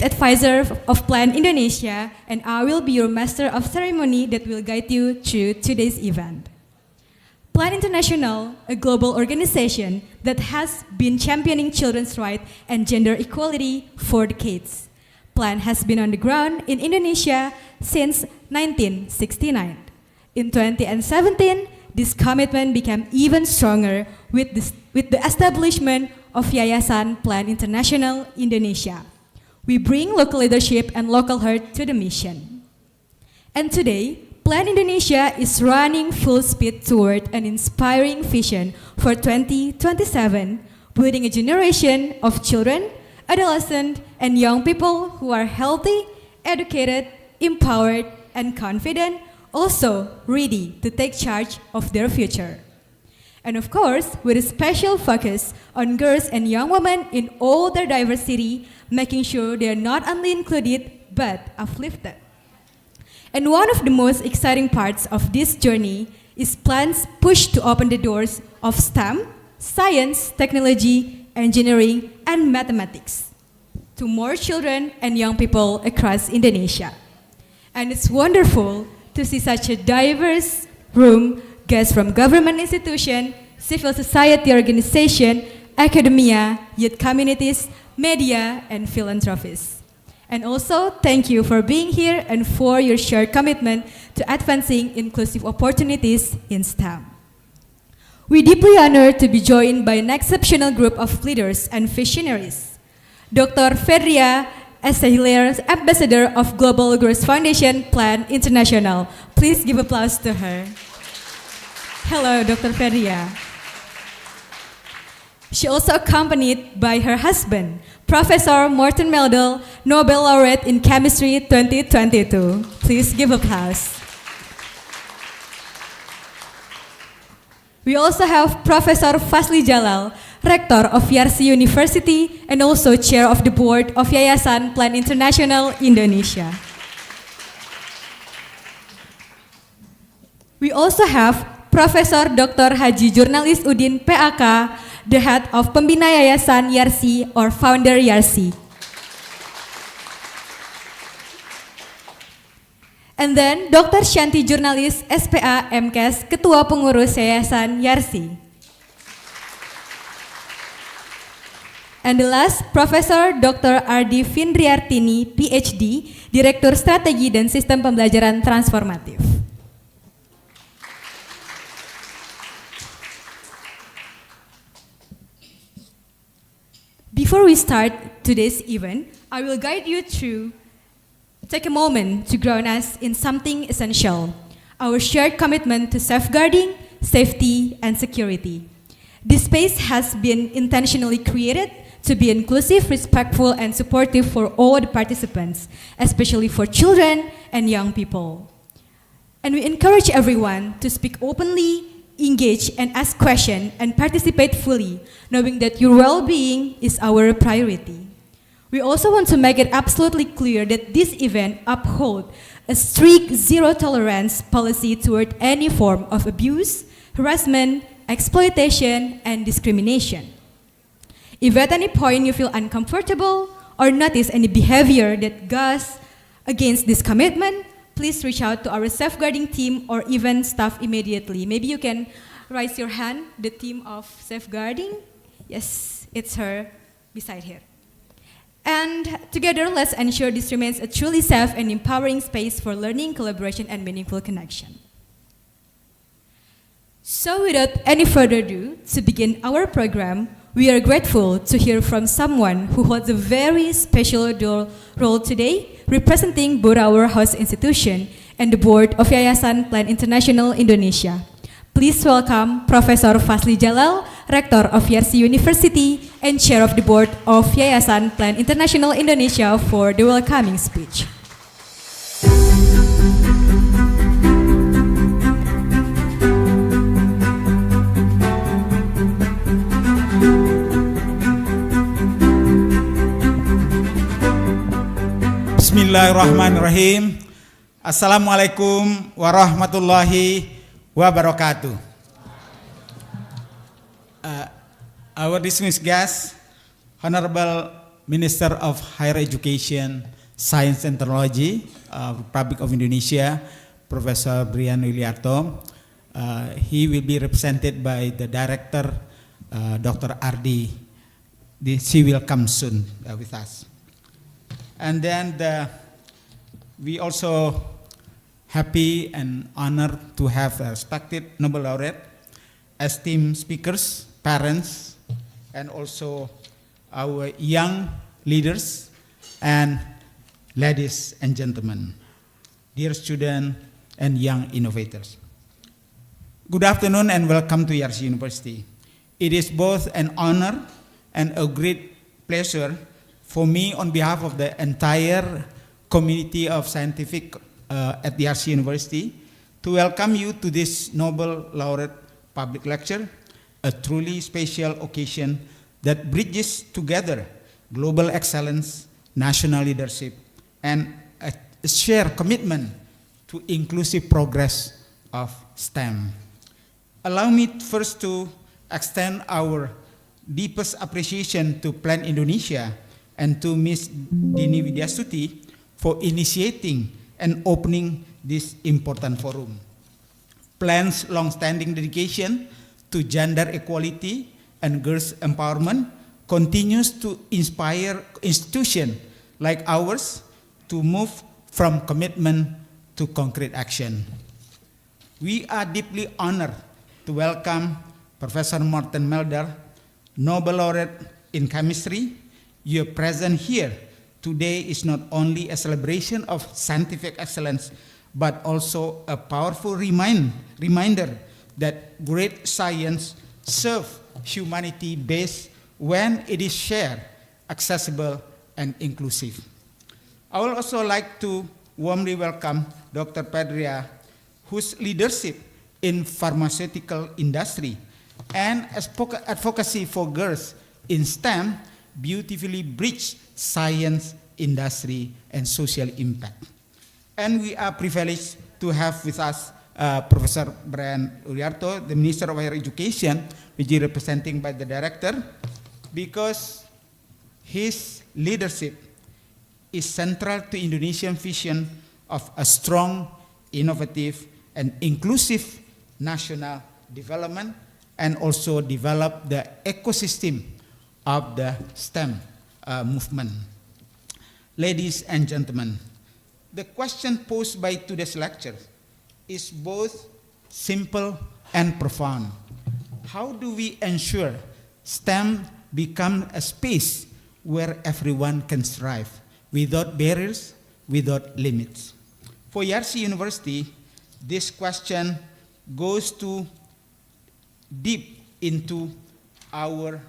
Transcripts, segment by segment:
Advisor of Plan Indonesia, and I will be your Master of Ceremony that will guide you through today's event. Plan International, a global organization that has been championing children's rights and gender equality for decades. Plan has been on the ground in Indonesia since 1969. In 2017, this commitment became even stronger with the establishment of Yayasan Plan International Indonesia. We bring local leadership and local heart to the mission. And today, Plan Indonesia is running full speed toward an inspiring vision for 2027, building a generation of children, adolescents, and young people who are healthy, educated, empowered, and confident, also ready to take charge of their future. And of course, with a special focus on girls and young women in all their diversity, making sure they are not only included, but uplifted. And one of the most exciting parts of this journey is Plan's push to open the doors of STEM, science, technology, engineering, and mathematics to more children and young people across Indonesia. And it's wonderful to see such a diverse room, guests from government institutions, civil society organizations, academia, youth communities, media, and philanthropists. And also, thank you for being here and for your shared commitment to advancing inclusive opportunities in STEM. We're deeply honored to be joined by an exceptional group of leaders and visionaries. Dr. Fedria Hilaire, Ambassador of Global Girls Foundation Plan International. Please give applause to her. Hello, Dr. Fedria. She also accompanied by her husband, Professor Morten Meldal, Nobel Laureate in Chemistry 2022. Please give applause. We also have Professor Fasli Jalal, Rector of Yarsi University and also Chair of the Board of Yayasan Plan International Indonesia. We also have Professor Dr. Haji Jurnalis Udin PAK, the head of Pembina Yayasan Yarsi or founder Yarsi. And then Dr. Shanti Jurnalis SPA MKes, Ketua Pengurus Yayasan Yarsi. And the last, Profesor Dr. Ardi Findriartini, PhD, Direktur Strategi dan Sistem Pembelajaran Transformatif. Before we start today's event, I will guide you through. Take a moment to ground us in something essential, our shared commitment to safeguarding, safety, and security. This space has been intentionally created to be inclusive, respectful, and supportive for all the participants, especially for children and young people. And we encourage everyone to speak openly, engage and ask questions, and participate fully, knowing that your well-being is our priority. We also want to make it absolutely clear that this event upholds a strict zero-tolerance policy toward any form of abuse, harassment, exploitation, and discrimination. If at any point you feel uncomfortable or notice any behavior that goes against this commitment, please reach out to our safeguarding team or even staff immediately. Maybe you can raise your hand, the team of safeguarding. Yes, it's her beside here. And together, let's ensure this remains a truly safe and empowering space for learning, collaboration, and meaningful connection. So without any further ado, to begin our program, we are grateful to hear from someone who holds a very special role today, representing both our host institution and the board of Yayasan Plan International Indonesia. Please welcome Professor Fasli Jalal, Rector of Yarsi University and Chair of the Board of Yayasan Plan International Indonesia for the welcoming speech. Bismillahirrahmanirrahim. Assalamualaikum warahmatullahi wabarakatuh. Our distinguished guests, Honorable Minister of Higher Education, Science and Technology, Republic of Indonesia, Professor Brian Wiliarto. He will be represented by the Director, Dr. Ardi. She will come soon with us. And then we also happy and honored to have respected Nobel laureate, esteemed speakers, parents, and also our young leaders and ladies and gentlemen, dear students and young innovators. Good afternoon and welcome to ERC University. It is both an honor and a great pleasure for me on behalf of the entire community of scientific at the ERC University to welcome you to this Nobel laureate public lecture, a truly special occasion that bridges together global excellence, national leadership, and a shared commitment to inclusive progress of STEM. Allow me first to extend our deepest appreciation to Plan Indonesia and to Ms. Dini Widyasuti for initiating and opening this important forum. Plan's long-standing dedication to gender equality and girls' empowerment continues to inspire institutions like ours to move from commitment to concrete action. We are deeply honored to welcome Professor Morten Mulder, Nobel laureate in chemistry. Your presence here today is not only a celebration of scientific excellence, but also a powerful reminder that great science serves humanity best when it is shared, accessible, and inclusive. I would also like to warmly welcome Dr. Pedria, whose leadership in pharmaceutical industry and advocacy for girls in STEM beautifully bridge science, industry, and social impact. And we are privileged to have with us Professor Brian Wiliarto, the Minister of Higher Education, which is representing by the Director, because his leadership is central to Indonesian vision of a strong, innovative, and inclusive national development, and also develop the ecosystem of the STEM movement. Ladies and gentlemen, the question posed by today's lecture is both simple and profound. How do we ensure STEM becomes a space where everyone can thrive without barriers, without limits? For ERC University, this question goes too deep into our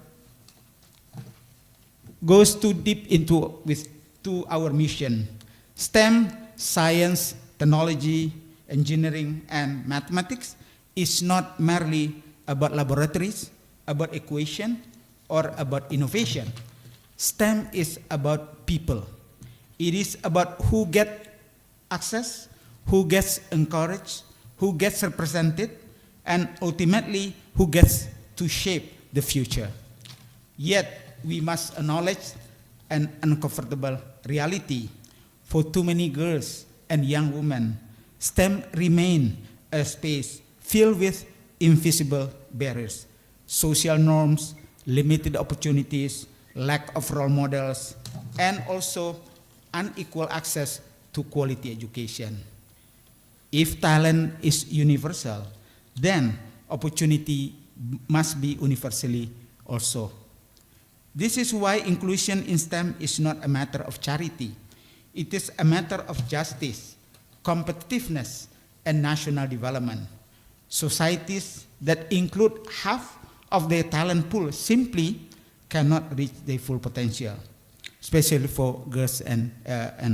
mission. STEM, science, technology, engineering, and mathematics is not merely about laboratories, about equation, or about innovation. STEM is about people. It is about who gets access, who gets encouraged, who gets represented, and ultimately who gets to shape the future. Yet, we must acknowledge an uncomfortable reality. For too many girls and young women, STEM remain a space filled with invisible barriers, social norms, limited opportunities, lack of role models, and also unequal access to quality education. If talent is universal, then opportunity must be universally also. This is why inclusion in STEM is not a matter of charity. It is a matter of justice, competitiveness, and national development. Societies that include half of their talent pool simply cannot reach their full potential, especially for girls and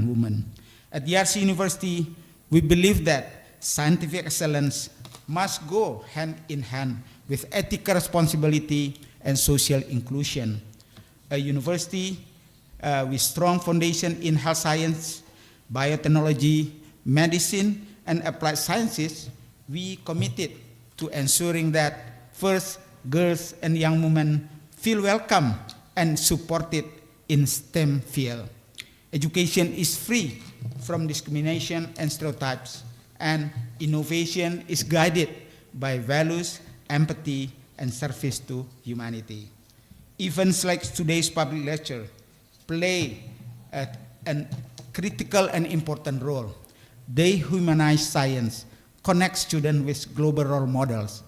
women. At the ERC University, we believe that scientific excellence must go hand in hand with ethical responsibility and social inclusion. A university with strong foundation in health science, biotechnology, medicine, and applied sciences, we committed to ensuring that first, girls and young women feel welcome and supported in STEM field. Education is free from discrimination and stereotypes, and innovation is guided by values, empathy, and service to humanity. Events like today's public lecture play a critical and important role. They humanize science, connect students with global role models,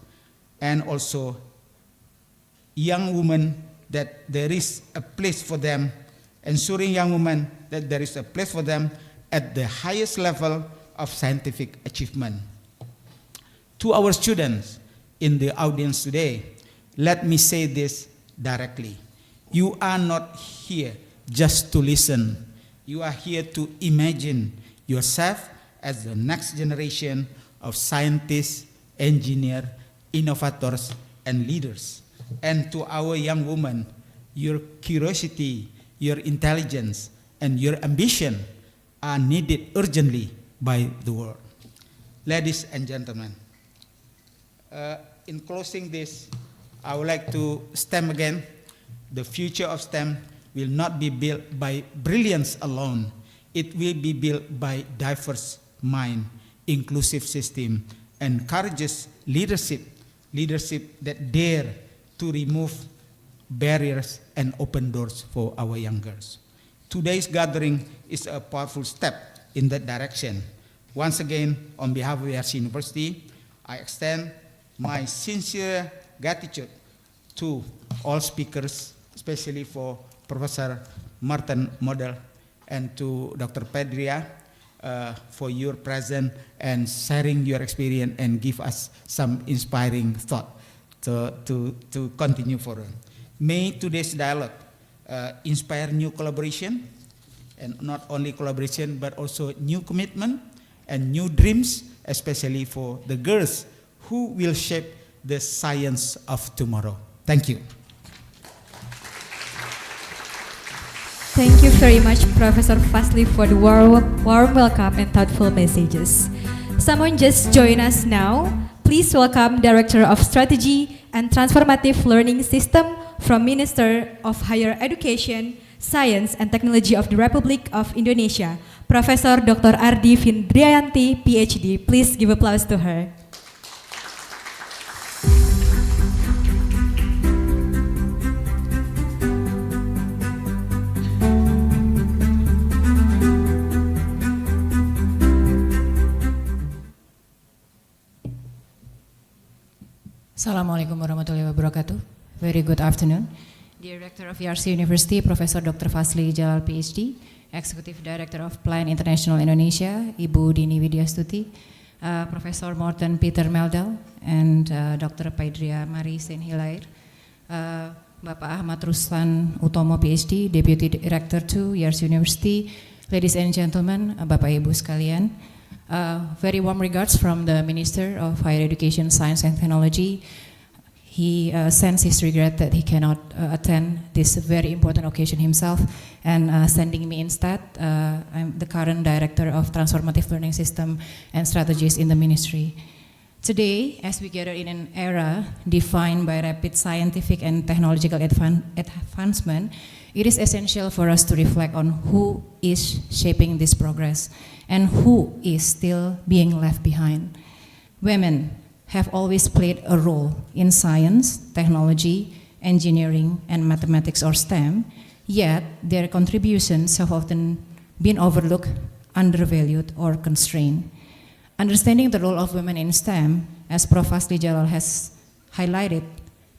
and also young women that there is a place for them, ensuring young women that there is a place for them at the highest level of scientific achievement. To our students in the audience today, let me say this directly. You are not here just to listen. You are here to imagine yourself as the next generation of scientists, engineers, innovators, and leaders. And to our young women, your curiosity, your intelligence, and your ambition are needed urgently by the world. Ladies and gentlemen, in closing this, I would like to STEM again. The future of STEM will not be built by brilliance alone. It will be built by diverse mind, inclusive system, and courageous leadership that dare to remove barriers and open doors for our young girls. Today's gathering is a powerful step in that direction. Once again, on behalf of YRC University, I extend my sincere gratitude to all speakers, especially for Professor Martin Model and to Dr. Pedria for your presence and sharing your experience and give us some inspiring thought to continue forward. May today's dialogue inspire new collaboration, and not only collaboration, but also new commitment and new dreams, especially for the girls who will shape the science of tomorrow. Thank you. Thank you very much, Professor Fazli, for the warm welcome and thoughtful messages. Someone just joined us now. Please welcome Director of Strategy and Transformative Learning System from Minister of Higher Education, Science and Technology of the Republic of Indonesia, Professor Dr. Ardi Findriyanti, PhD. Please give applause to her. Assalamualaikum warahmatullahi wabarakatuh. Very good afternoon. Director of YRC University, Professor Dr. Fazli Jalal, PhD, Executive Director of Plan International Indonesia, Ibu Dini Widyastuti, Professor Morten Peter Meldal, and Dr. Paidria Mari Senhilair, Bapak Ahmad Ruslan Utomo, PhD, Deputy Director to YRC University, ladies and gentlemen, Bapak Ibu sekalian. Very warm regards from the Minister of Higher Education, Science and Technology. He sends his regret that he cannot attend this very important occasion himself and sending me instead. I'm the current Director of Transformative Learning System and Strategies in the Ministry. Today, as we gather in an era defined by rapid scientific and technological advancement, it is essential for us to reflect on who is shaping this progress and who is still being left behind. Women have always played a role in science, technology, engineering, and mathematics or STEM, yet their contributions have often been overlooked, undervalued, or constrained. Understanding the role of women in STEM, as Prof. Fazli Jalal has highlighted,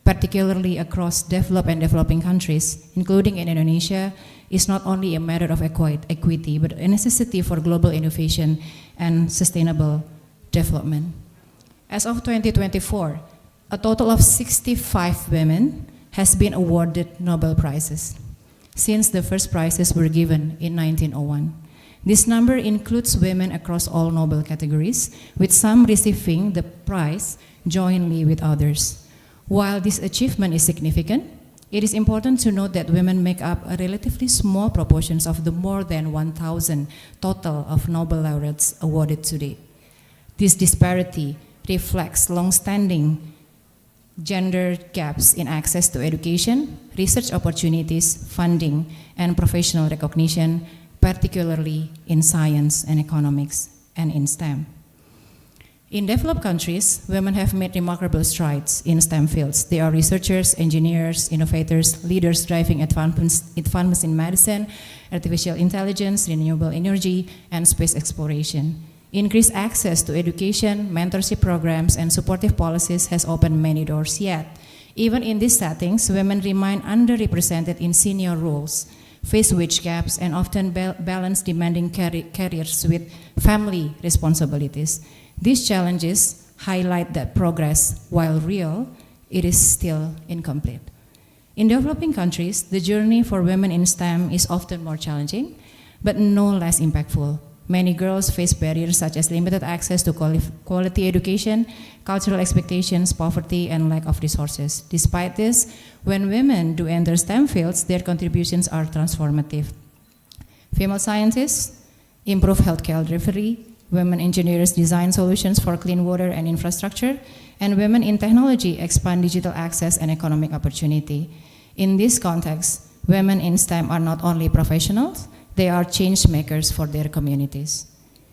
particularly across developed and developing countries, including in Indonesia, is not only a matter of equity, but a necessity for global innovation and sustainable development. As of 2024, a total of 65 women has been awarded Nobel Prizes since the first prizes were given in 1901. This number includes women across all Nobel categories, with some receiving the prize jointly with others. While this achievement is significant, it is important to note that women make up a relatively small proportion of the more than 1,000 total of Nobel laureates awarded today. This disparity reflects long-standing gender gaps in access to education, research opportunities, funding, and professional recognition, particularly in science and economics and in STEM. In developed countries, women have made remarkable strides in STEM fields. They are researchers, engineers, innovators, leaders driving advancements in medicine, artificial intelligence, renewable energy, and space exploration. Increased access to education, mentorship programs, and supportive policies has opened many doors yet. Even in these settings, women remain underrepresented in senior roles, face wage gaps, and often balance demanding careers with family responsibilities. These challenges highlight that progress, while real, it is still incomplete. In developing countries, the journey for women in STEM is often more challenging, but no less impactful. Many girls face barriers such as limited access to quality education, cultural expectations, poverty, and lack of resources. Despite this, when women do enter STEM fields, their contributions are transformative. Female scientists improve healthcare delivery, women engineers design solutions for clean water and infrastructure, and women in technology expand digital access and economic opportunity. In this context, women in STEM are not only professionals, they are change makers for their communities.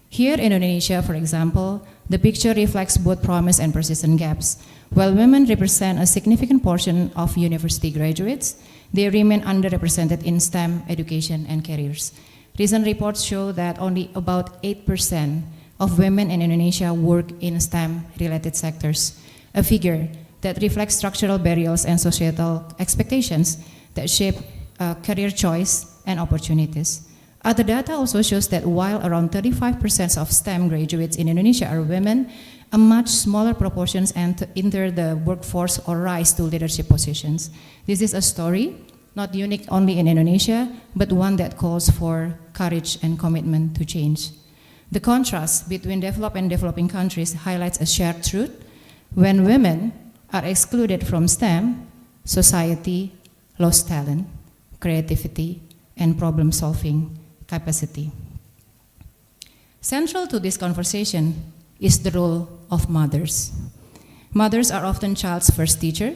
Here in Indonesia, for example, the picture reflects both promise and persistent gaps. While women represent a significant portion of university graduates, they remain underrepresented in STEM education and careers. Recent reports show that only about 8% of women in Indonesia work in STEM-related sectors, a figure that reflects structural barriers and societal expectations that shape career choice and opportunities. Other data also shows that while around 35% of STEM graduates in Indonesia are women, a much smaller proportion enter the workforce or rise to leadership positions. This is a story not unique only in Indonesia, but one that calls for courage and commitment to change. The contrast between developed and developing countries highlights a shared truth. When women are excluded from STEM, society lost talent, creativity, and problem-solving capacity. Central to this conversation is the role of mothers. Mothers are often child's first teacher,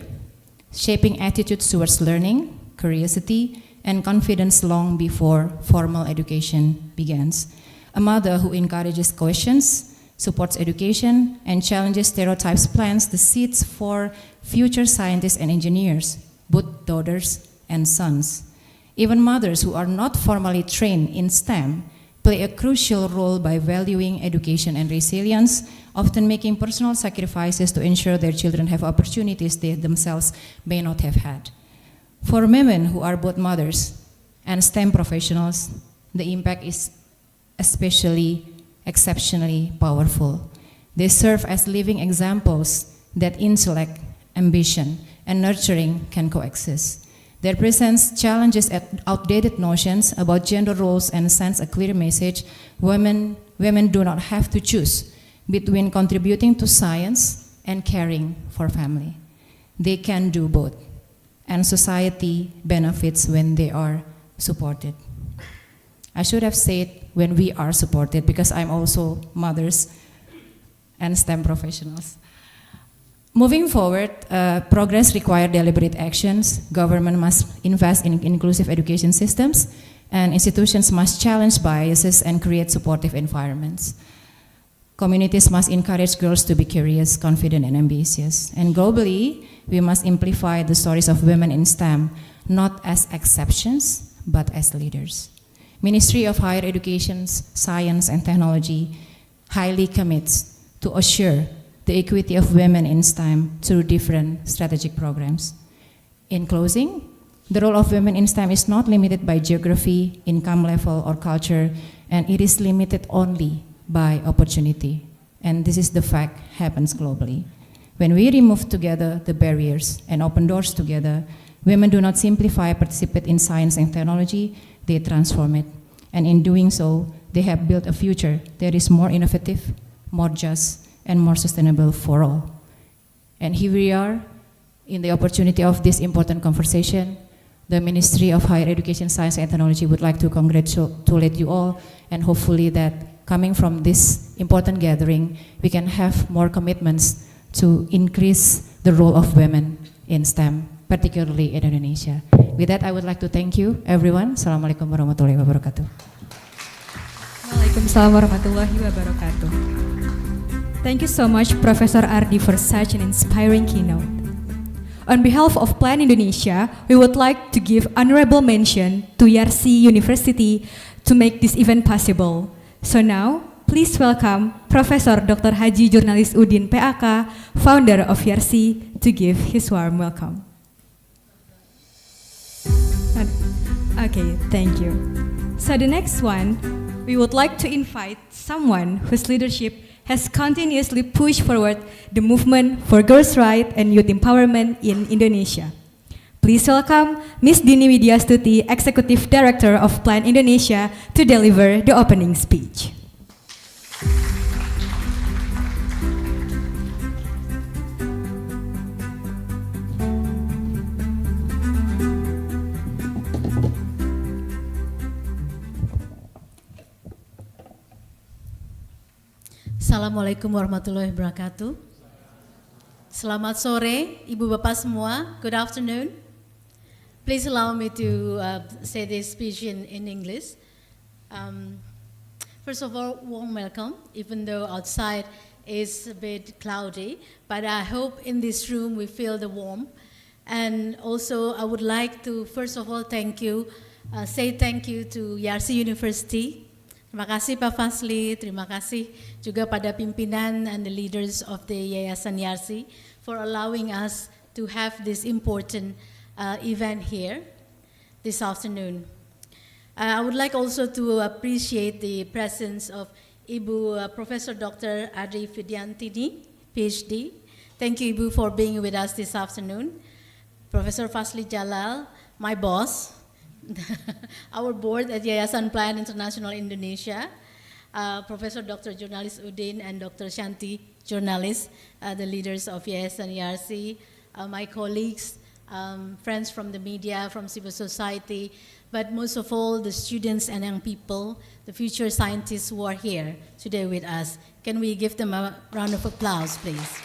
shaping attitudes towards learning, curiosity, and confidence long before formal education begins. A mother who encourages questions, supports education, and challenges stereotypes plants the seeds for future scientists and engineers, both daughters and sons. Even mothers who are not formally trained in STEM play a crucial role by valuing education and resilience, often making personal sacrifices to ensure their children have opportunities they themselves may not have had. For women who are both mothers and STEM professionals, the impact is exceptionally powerful. They serve as living examples that intellect, ambition, and nurturing can coexist. Their presence challenges outdated notions about gender roles and sends a clear message: women do not have to choose between contributing to science and caring for family. They can do both, and society benefits when they are supported. I should have said when we are supported, because I'm also mothers and STEM professionals. Moving forward, progress requires deliberate actions. Government must invest in inclusive education systems, and institutions must challenge biases and create supportive environments. Communities must encourage girls to be curious, confident, and ambitious. And globally, we must amplify the stories of women in STEM, not as exceptions, but as leaders. Ministry of Higher Education, Science, and Technology highly commits to assure the equity of women in STEM through different strategic programs. In closing, the role of women in STEM is not limited by geography, income level, or culture, and it is limited only by opportunity. And this is the fact happens globally. When we remove together the barriers and open doors together, women do not simply participate in science and technology, they transform it. And in doing so, they have built a future that is more innovative, more just, and more sustainable for all. And here we are in the opportunity of this important conversation. The Ministry of Higher Education, Science, and Technology would like to congratulate you all, and hopefully that coming from this important gathering, we can have more commitments to increase the role of women in STEM, particularly in Indonesia. With that, I would like to thank you, everyone. Assalamualaikum warahmatullahi wabarakatuh. Waalaikumsalam warahmatullahi wabarakatuh. Thank you so much, Professor Ardi, for such an inspiring keynote. On behalf of Plan Indonesia, we would like to give honorable mention to Yarsi University to make this event possible. So now, please welcome Professor Dr. Haji Jurnalis Udin PAK, founder of Yarsi, to give his warm welcome. Okay, thank you. So the next one, we would like to invite someone whose leadership has continuously pushed forward the movement for girls' rights and youth empowerment in Indonesia. Please welcome Ms. Dini Widyastuti, Executive Director of Plan Indonesia, to deliver the opening speech. Assalamualaikum warahmatullahi wabarakatuh. Selamat sore, Ibu Bapak semua. Good afternoon. Please allow me to say this speech in English. First of all, warm welcome, even though outside is a bit cloudy, but I hope in this room we feel the warmth. And also I would like to, first of all, say thank you to Yarsi University. Terima kasih Pak Fasli, terima kasih juga pada pimpinan and the leaders of the Yayasan Yarsi for allowing us to have this important event here this afternoon. I would like also to appreciate the presence of Ibu Professor Dr. Adi Fidyantini, PhD. Thank you, Ibu, for being with us this afternoon. Professor Fasli Jalal, my boss, our board at Yayasan Plan International Indonesia, Professor Dr. Jurnalis Udin and Dr. Shanti Jurnalis, the leaders of Yayasan Yarsi, my colleagues, friends from the media, from civil society, but most of all, the students and young people, the future scientists who are here today with us. Can we give them a round of applause, please?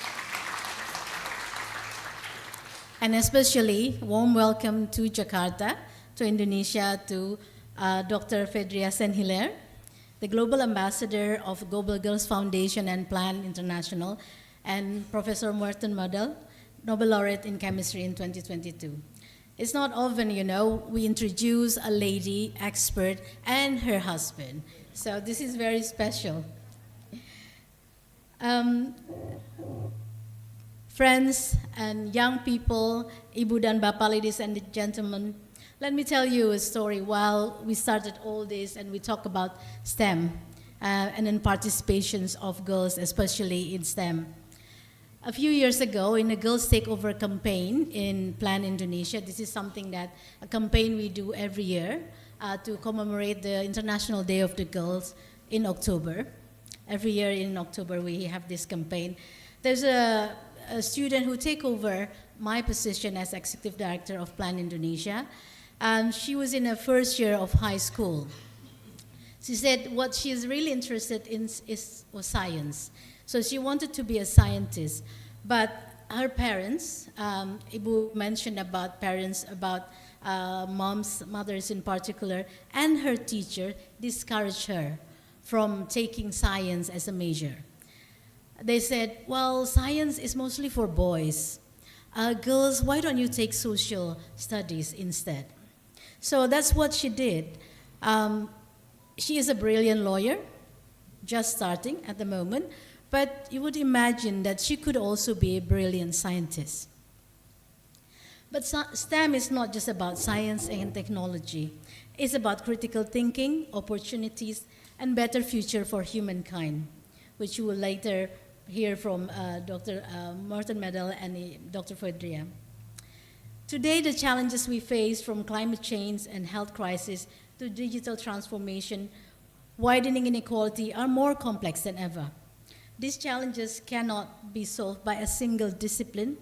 And especially, warm welcome to Jakarta, to Indonesia, to Dr. Fedria Senhiler, the Global Ambassador of Global Girls Foundation and Plan International, and Professor Merton Model, Nobel Laureate in Chemistry in 2022. It's not often, you know, we introduce a lady expert and her husband. So this is very special. Friends and young people, Ibu dan Bapak, ladies and gentlemen, let me tell you a story while we started all this and we talk about STEM and then participations of girls, especially in STEM. A few years ago, in a Girls Takeover campaign in Plan Indonesia, this is something that, a campaign we do every year to commemorate the International Day of the Girls in October. Every year in October, we have this campaign. There's a student who take over my position as Executive Director of Plan Indonesia. She was in her first year of high school. She said what she is really interested in was science. So she wanted to be a scientist, but her parents, Ibu mentioned about parents, about mothers in particular, and her teacher discouraged her from taking science as a major. They said, well, science is mostly for boys. Girls, why don't you take social studies instead? So that's what she did. She is a brilliant lawyer, just starting at the moment, but you would imagine that she could also be a brilliant scientist. But STEM is not just about science and technology. It's about critical thinking, opportunities, and better future for humankind, which you will later hear from Dr. Merton Medal and Dr. Fedria. Today, the challenges we face, from climate change and health crisis to digital transformation, widening inequality, are more complex than ever. These challenges cannot be solved by a single discipline,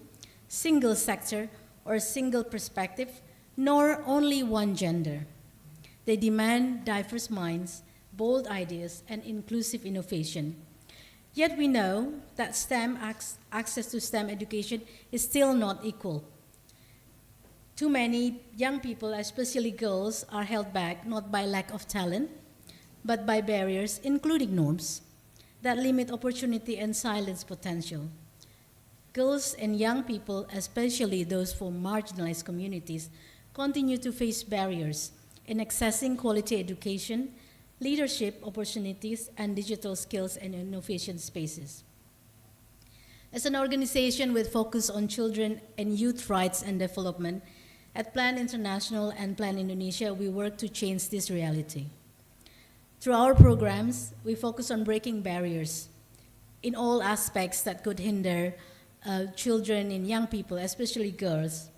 single sector, or a single perspective, nor only one gender. They demand diverse minds, bold ideas, and inclusive innovation. Yet we know that access to STEM education is still not equal. Too many young people, especially girls, are held back not by lack of talent, but by barriers, including norms, that limit opportunity and silence potential. Girls and young people, especially those from marginalized communities, continue to face barriers in accessing quality education, leadership opportunities, and digital skills and innovation spaces. As an organization with focus on children and youth rights and development, at Plan International and Plan Indonesia, we work to change this reality. Through our programs, we focus on breaking barriers in all aspects that could hinder children and young people, especially girls,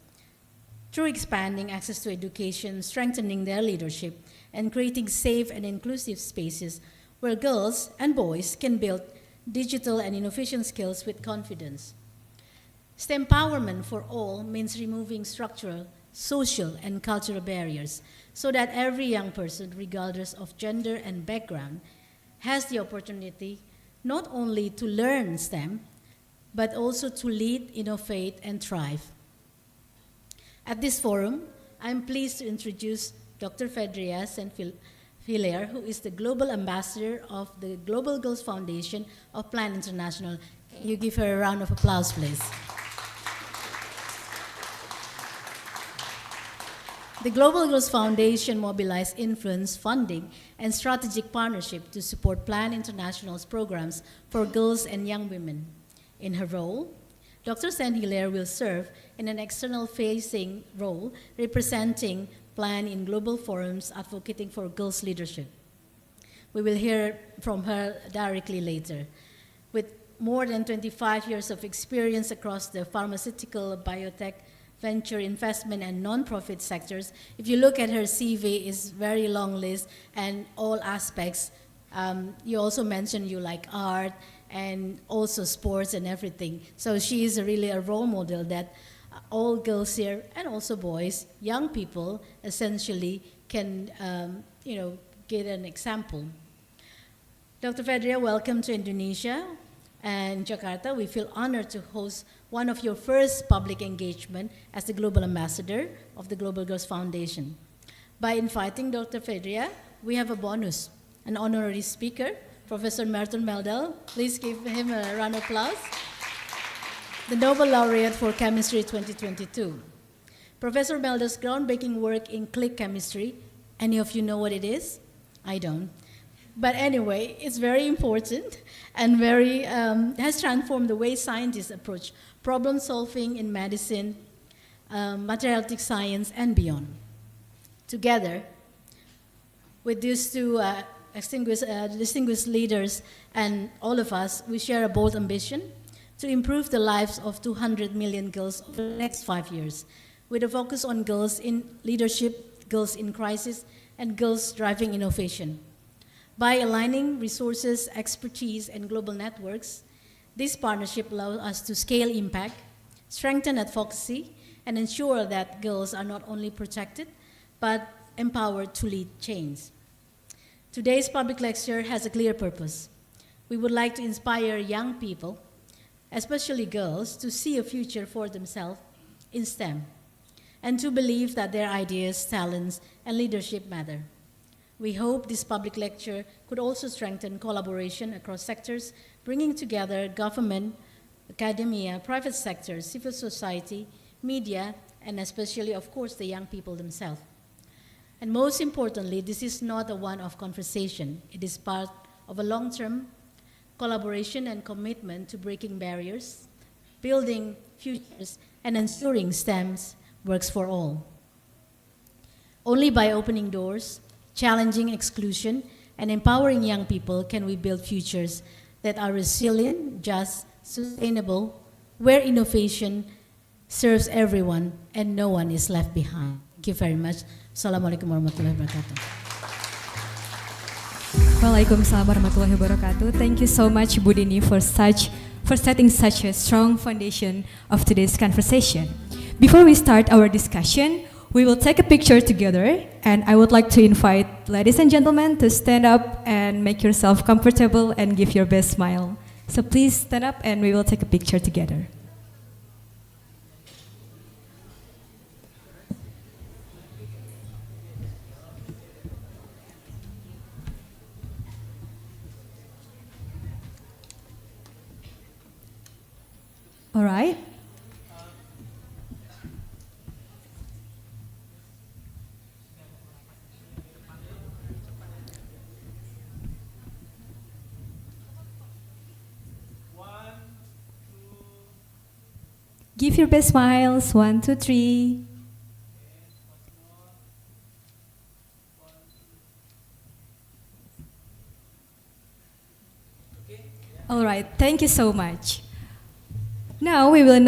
through expanding access to education, strengthening their leadership, and creating safe and inclusive spaces where girls and boys can build digital and innovation skills with confidence. STEMpowerment for all means removing structural, social, and cultural barriers so that every young person, regardless of gender and background, has the opportunity not only to learn STEM, but also to lead, innovate, and thrive. At this forum, I'm pleased to introduce Dr. Fedria Saint-Hilaire, who is the Global Ambassador of the Global Girls Foundation of Plan International. Can you give her a round of applause, please? The Global Girls Foundation mobilized influence, funding, and strategic partnership to support Plan International's programs for girls and young women. In her role, Dr. Saint-Hilaire will serve in an external-facing role, representing Plan in global forums, advocating for girls' leadership. We will hear from her directly later. With more than 25 years of experience across the pharmaceutical, biotech, venture investment, and nonprofit sectors, if you look at her CV, it's very long list and all aspects. You also mentioned you like art and also sports and everything. So she is really a role model that all girls here and also boys, young people, essentially can get an example. Dr. Fedria, welcome to Indonesia and Jakarta. We feel honored to host one of your first public engagement as the Global Ambassador of the Global Girls Foundation. By inviting Dr. Fedria, we have a bonus, an honorary speaker, Professor Merton Meldal. Please give him a round of applause. The Nobel Laureate for Chemistry 2022. Professor Meldal's groundbreaking work in click chemistry, any of you know what it is? I don't. But anyway, it's very important and has transformed the way scientists approach problem solving in medicine, materialistic science, and beyond. Together, with these two distinguished leaders and all of us, we share a bold ambition to improve the lives of 200 million girls over the next 5 years, with a focus on girls in leadership, girls in crisis, and girls driving innovation. By aligning resources, expertise, and global networks, this partnership allows us to scale impact, strengthen advocacy, and ensure that girls are not only protected, but empowered to lead change. Today's public lecture has a clear purpose. We would like to inspire young people, especially girls, to see a future for themselves in STEM, and to believe that their ideas, talents, and leadership matter. We hope this public lecture could also strengthen collaboration across sectors, bringing together government, academia, private sector, civil society, media, and especially, of course, the young people themselves. And most importantly, this is not a one-off conversation. It is part of a long-term collaboration and commitment to breaking barriers, building futures, and ensuring STEM works for all. Only by opening doors, challenging exclusion, and empowering young people can we build futures that are resilient, just, sustainable, where innovation serves everyone and no one is left behind. Thank you very much. Assalamualaikum warahmatullahi wabarakatuh. Waalaikumsalam warahmatullahi wabarakatuh. Thank you so much, Budini, for setting such a strong foundation of today's conversation. Before we start our discussion, we will take a picture together, and I would like to invite ladies and gentlemen to stand up and make yourself comfortable and give your best smile. So please stand up and we will take a picture together. All right. Give your best smiles. 1, 2, 3. All right. Thank you so much. Now we will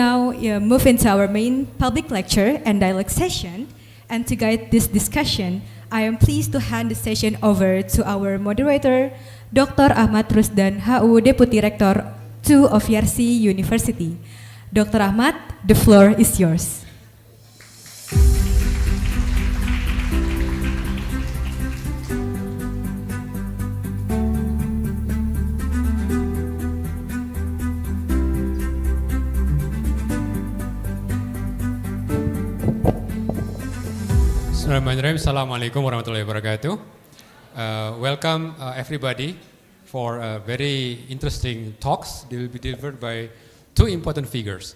move into our main public lecture and dialogue session. And to guide this discussion, I am pleased to hand the session over to our moderator, Dr. Ahmad Rusdan, HU Deputy Rector 2 of YRC University. Dr. Ahmad, the floor is yours. Bismillahirrahmanirrahim. Assalamualaikum warahmatullahi wabarakatuh. Welcome everybody for very interesting talks. They will be delivered by two important figures.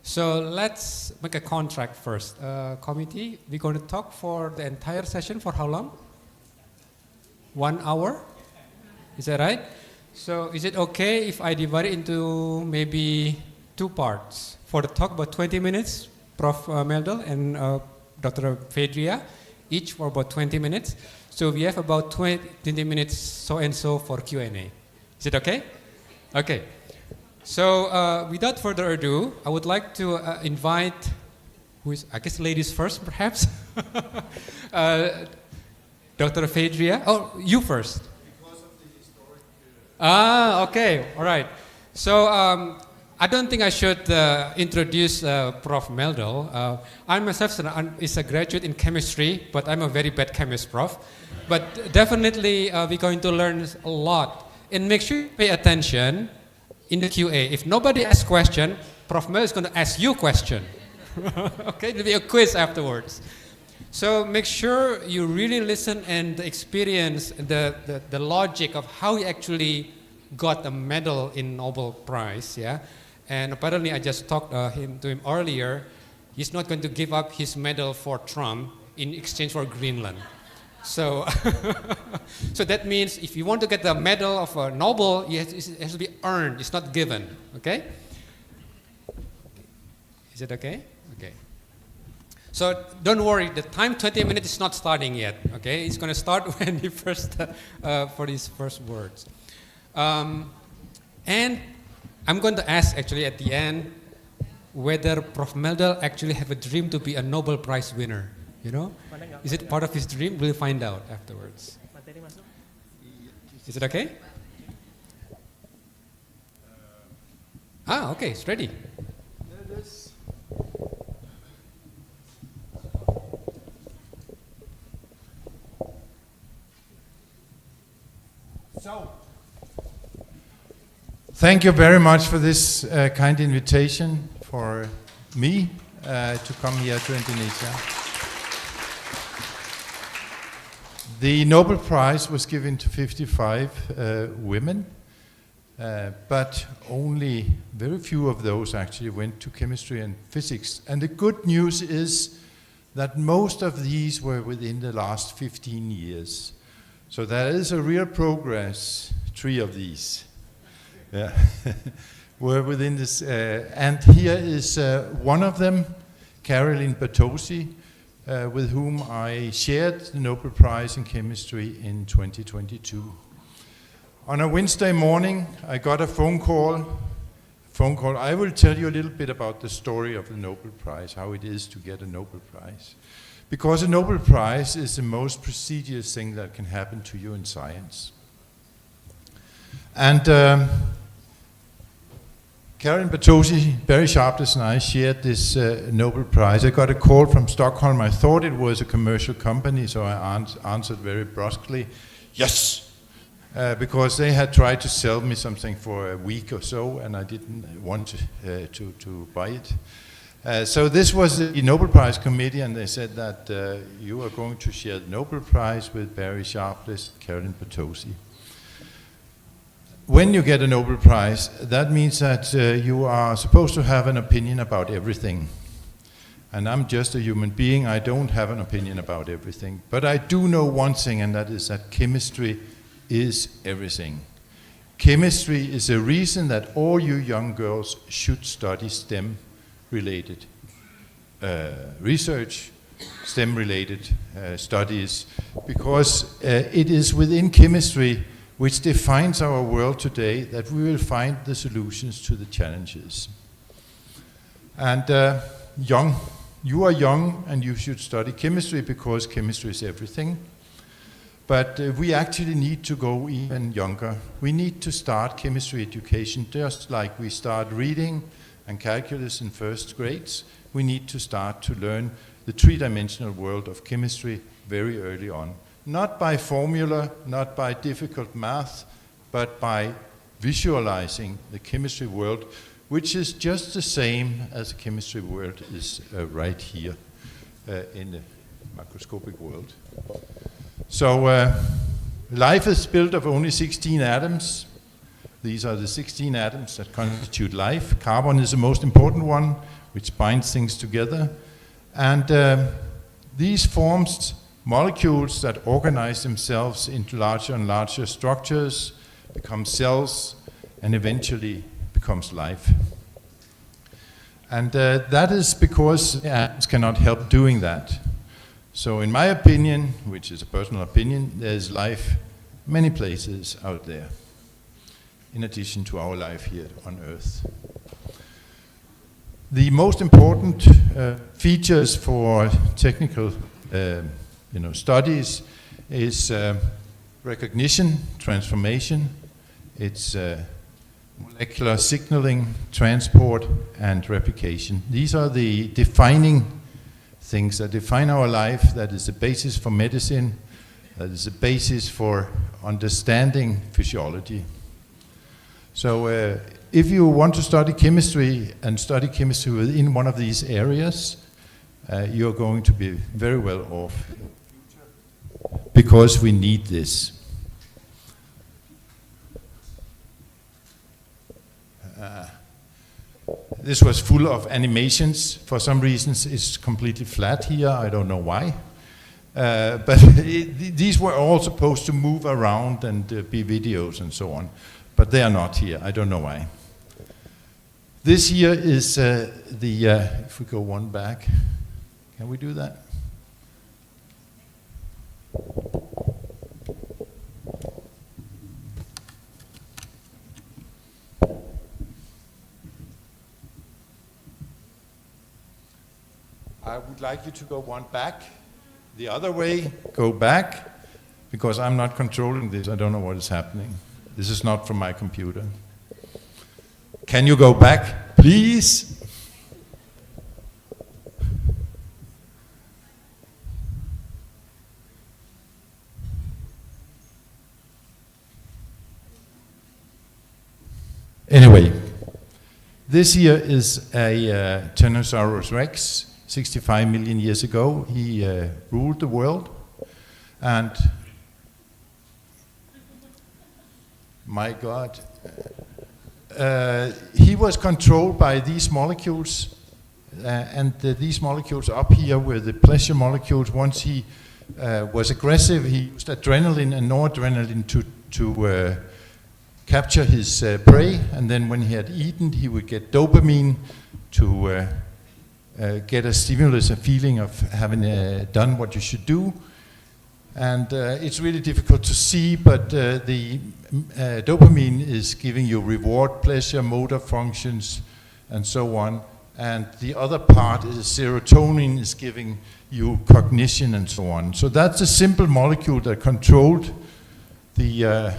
So let's make a contract first. Committee, we're going to talk for the entire session for how long? 1 hour? Is that right? So is it okay if I divide it into maybe 2 parts? For the talk about 20 minutes, Prof. Meldal and Dr. Fedria, each for about 20 minutes. So we have about 20 minutes so and so for Q&A. Is it okay? Okay. So without further ado, I would like to invite, I guess ladies first perhaps, Dr. Fedria. Oh, you first. Because of the historic period. Okay, all right. So I don't think I should introduce Prof. Meldal. I myself is a graduate in chemistry, but I'm a very bad chemist, Prof. But definitely we're going to learn a lot. And make sure you pay attention in the QA. If nobody asks question, Prof. Meldal is going to ask you a question. Okay, there'll be a quiz afterwards. So make sure you really listen and experience the logic of how he actually got a medal in Nobel Prize, yeah? And apparently I just talked to him earlier. He's not going to give up his medal for Trump in exchange for Greenland. So, so that means if you want to get the medal of a Nobel, it has to be earned. It's not given, okay? Is it okay? Okay. So don't worry, the time 20 minutes is not starting yet, okay? It's going to start when he first, for his first words. And I'm going to ask actually at the end whether Prof. Meldal actually have a dream to be a Nobel Prize winner, you know? Is it part of his dream? We'll find out afterwards. Is it okay? Okay, it's ready. So, thank you very much for this kind invitation for me to come here to Indonesia. The Nobel Prize was given to 55 women, but only very few of those actually went to chemistry and physics. And the good news is that most of these were within the last 15 years. So there is a real progress, 3 of these. Yeah. Were within this, and here is one of them, Caroline Bertozzi, with whom I shared the Nobel Prize in Chemistry in 2022. On a Wednesday morning, I got a phone call. I will tell you a little bit about the story of the Nobel Prize, how it is to get a Nobel Prize. Because a Nobel Prize is the most prestigious thing that can happen to you in science. And Caroline Bertozzi, very sharpness, and I shared this Nobel Prize. I got a call from Stockholm. I thought it was a commercial company, so I answered very brusquely, yes. because they had tried to sell me something for a week or so, and I didn't want to buy it. So this was the Nobel Prize committee, and they said that you are going to share the Nobel Prize with Barry Sharpless, Carolyn Potosi. When you get a Nobel Prize, that means that you are supposed to have an opinion about everything. And I'm just a human being, I don't have an opinion about everything. But I do know one thing, and that is that chemistry is everything. Chemistry is a reason that all you young girls should study STEM-related research, STEM-related studies, because it is within chemistry which defines our world today that we will find the solutions to the challenges. And you are young and you should study chemistry because chemistry is everything. But we actually need to go even younger. We need to start chemistry education just like we start reading and calculus in first grades. We need to start to learn the three-dimensional world of chemistry very early on. Not by formula, not by difficult math, but by visualizing the chemistry world, which is just the same as the chemistry world is right here in the macroscopic world. So life is built of only 16 atoms. These are the 16 atoms that constitute life. Carbon is the most important one, which binds things together. And these forms molecules that organize themselves into larger and larger structures, become cells, and eventually becomes life. And that is because atoms cannot help doing that. So in my opinion, which is a personal opinion, there's life many places out there, in addition to our life here on Earth. The most important features for technical studies is recognition, transformation, it's molecular signaling, transport, and replication. These are the defining things that define our life, that is the basis for medicine, that is the basis for understanding physiology. So if you want to study chemistry and study chemistry within one of these areas, you're going to be very well off, because we need this. This was full of animations. For some reasons it's completely flat here, I don't know why. But these were all supposed to move around and be videos and so on. But they are not here, I don't know why. This here is if we go one back, can we do that? I would like you to go one back. The other way, go back, because I'm not controlling this. I don't know what is happening. This is not from my computer. Can you go back, please? Anyway, this here is a Tyrannosaurus Rex. 65 million years ago, he ruled the world, and my God, he was controlled by these molecules, and these molecules up here were the pleasure molecules. Once he was aggressive, he used adrenaline and noradrenaline to capture his prey, and then when he had eaten, he would get dopamine to get a stimulus, a feeling of having done what you should do. And it's really difficult to see, but the dopamine is giving you reward, pleasure, motor functions, and so on. And the other part is serotonin is giving you cognition and so on. So that's a simple molecule that controlled the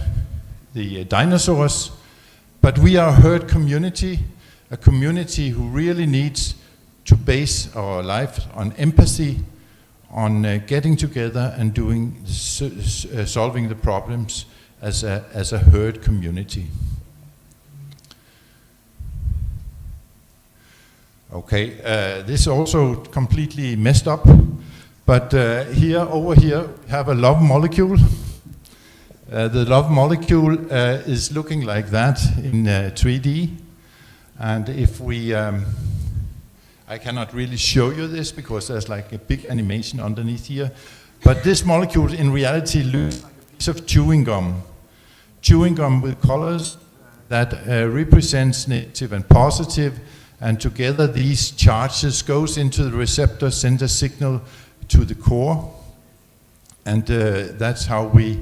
dinosaurs. But we are a herd community, a community who really needs to base our life on empathy, on getting together and doing solving the problems as a herd community. Okay, this is also completely messed up, but over here, we have a love molecule. The love molecule is looking like that in 3D, and if we, I cannot really show you this because there's like a big animation underneath here, but this molecule in reality looks like a piece of chewing gum with colors that represents negative and positive, and together these charges goes into the receptor, send a signal to the core, and that's how we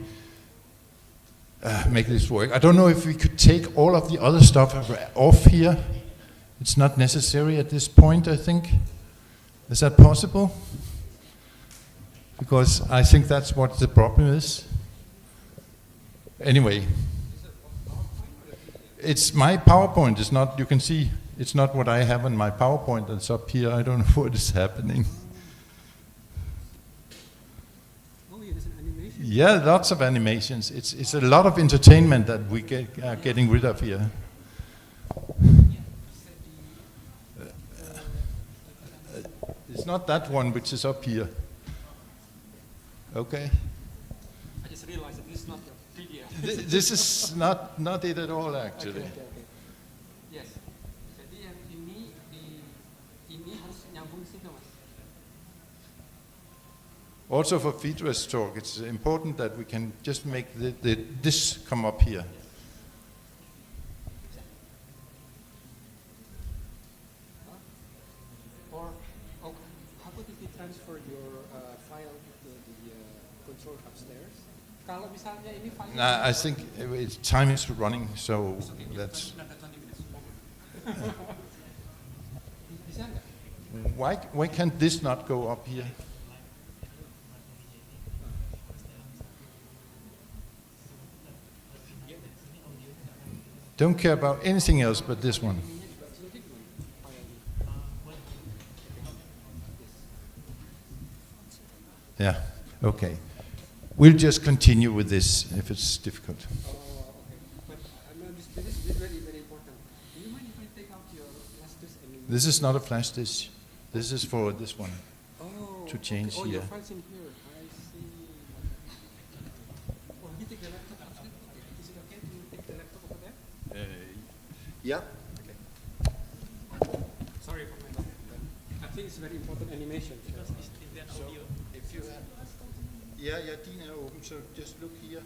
make this work. I don't know if we could take all of the other stuff off here. It's not necessary at this point, I think. Is that possible? Because I think that's what the problem is. Anyway, it's my PowerPoint. It's not, you can see, it's not what I have in my PowerPoint that's up here. I don't know what is happening. Yeah, lots of animations. It's a lot of entertainment that we are getting rid of here. It's not that one which is up here. Okay. I just realized that this is not your PDF. This is not it at all, actually. Okay. Yes. Jadi yang ini harus nyambung situ, Mas. Also for Fidra's talk, it's important that we can just make this come up here. Or how could if we transfer your file to the control upstairs? Kalau misalnya ini file. Nah, I think time is running, so let's. Bisa nggak? Why can't this not go up here? Don't care about anything else but this one. Yeah, okay. We'll just continue with this if it's difficult. Okay. But this is very, very important. Do you mind if I take out your flash disk? This is not a flash disk. This is for this one Oh, to change okay. Oh, here. your file's in here. I see. Oh, you take the laptop outside? Okay. Is it okay to take the laptop over there? Yeah. Okay. Sorry for my laptop. I think it's very important animation. Because it's the audio. If you have, din er open, so just look here.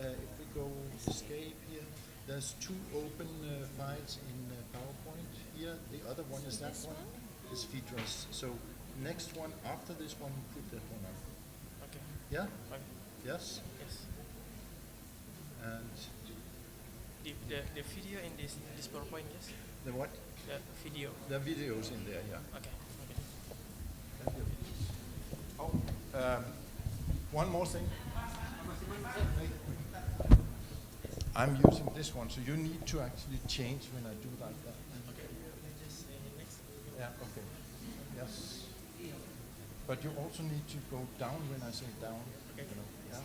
If we go escape here, there's two open files in PowerPoint here. The other one is that one, is Fidra's. So next one, after this one, put that one up. Okay. Yeah? Okay. Yes? Yes. And The video in this PowerPoint, yes? the what? The video. The videos in there, yeah. Okay. Okay. Thank you. Oh, one more thing. I'm using this one, so you need to actually change when I do like that. Okay. Just next. Yeah, okay. Yes. But you also need to go down when I say down. Okay. You know, yeah.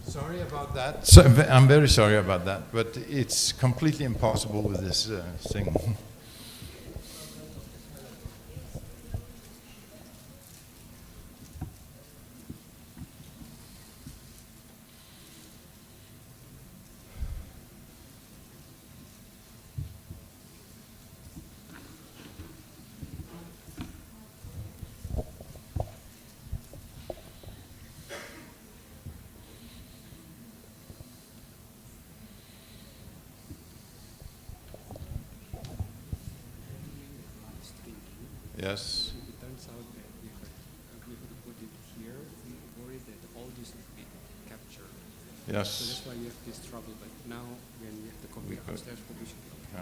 Sorry about that. So, I'm very sorry about that, but it's completely impossible with this thing. Yes. It turns out that we could put it here. We worried that all this would be captured. So Yes. that's why we have this trouble. But now when we have the copy upstairs, we should Yeah.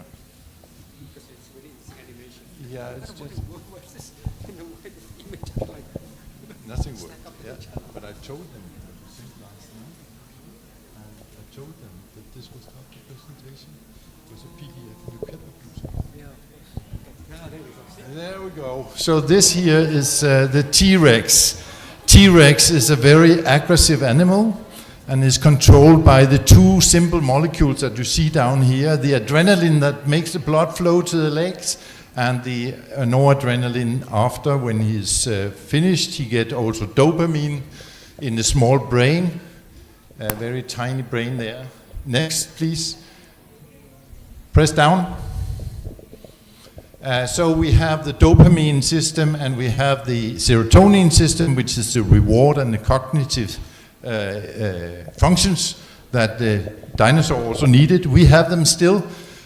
because it's really it's animation. Yeah, it's What just is this? You know, why the image are like nothing worked. Yeah. But I told them last night, and I told them that this was not the presentation. It was a PDF. You cannot use it. yeah. There we go. So this here is the T-Rex. T-Rex is a very aggressive animal and is controlled by the two simple molecules that you see down here, the adrenaline that makes the blood flow to the legs, and the noradrenaline after. When he's finished, he gets also dopamine in the small brain, a very tiny brain there. Next, please. Press down. So we have the dopamine system and we have the serotonin system, which is the reward and the cognitive functions that the dinosaur also needed. We have them still,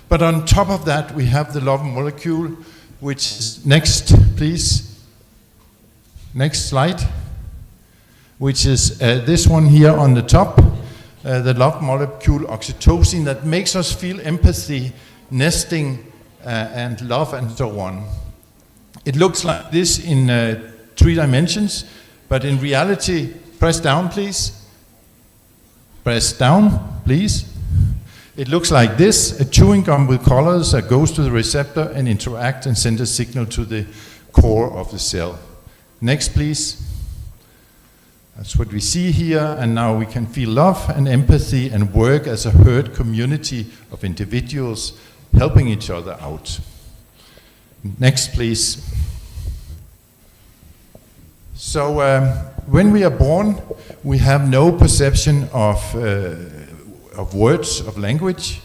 but on top of that we have the love molecule, which is, next please, next slide, which is this one here on the top, the love molecule oxytocin, that makes us feel empathy, nesting, and love and so on. It looks like this in 3 dimensions, but in reality, press down please. Press down, please. It looks like this, a chewing gum with colors that goes to the receptor and interact and send a signal to the core of the cell. Next please. That's what we see here, and now we can feel love and empathy and work as a herd community of individuals helping each other out. Next, please. So when we are born, we have no perception of words, of language.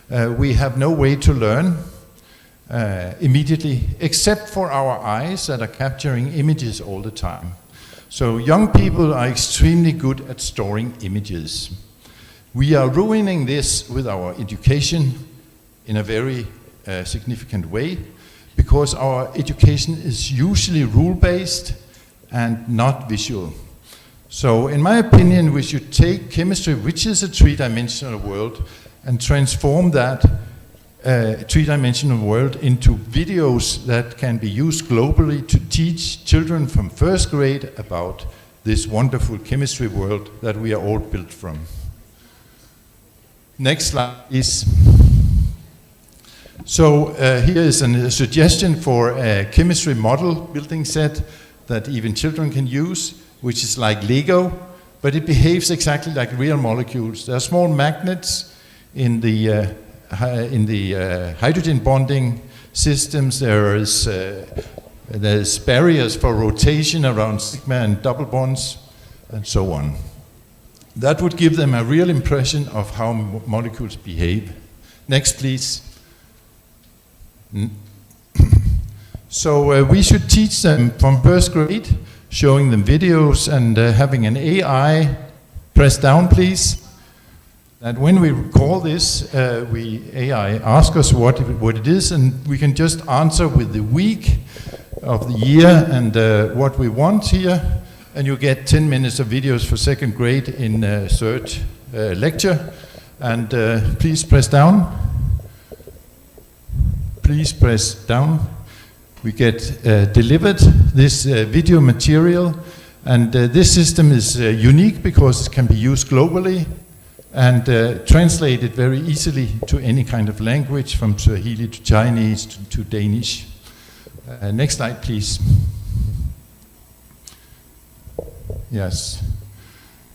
We have no way to learn immediately, except for our eyes that are capturing images all the time. So young people are extremely good at storing images. We are ruining this with our education in a very significant way, because our education is usually rule-based and not visual. So in my opinion, we should take chemistry, which is a three-dimensional world, and transform that three-dimensional world into videos that can be used globally to teach children from first grade about this wonderful chemistry world that we are all built from. Next slide, please. So here is a suggestion for a chemistry model building set that even children can use, which is like Lego, but it behaves exactly like real molecules. There are small magnets in the hydrogen bonding systems. There's barriers for rotation around sigma and double bonds, and so on. That would give them a real impression of how molecules behave. Next, please. So we should teach them from first grade, showing them videos and having an AI. Press down, please. That when we call this, AI ask us what it is, and we can just answer with the week of the year and what we want here, and you get 10 minutes of videos for second grade in third lecture. And please press down. Please press down. We get delivered this video material, and this system is unique because it can be used globally and translated very easily to any kind of language, from Swahili to Chinese to Danish. Next slide, please. Yes.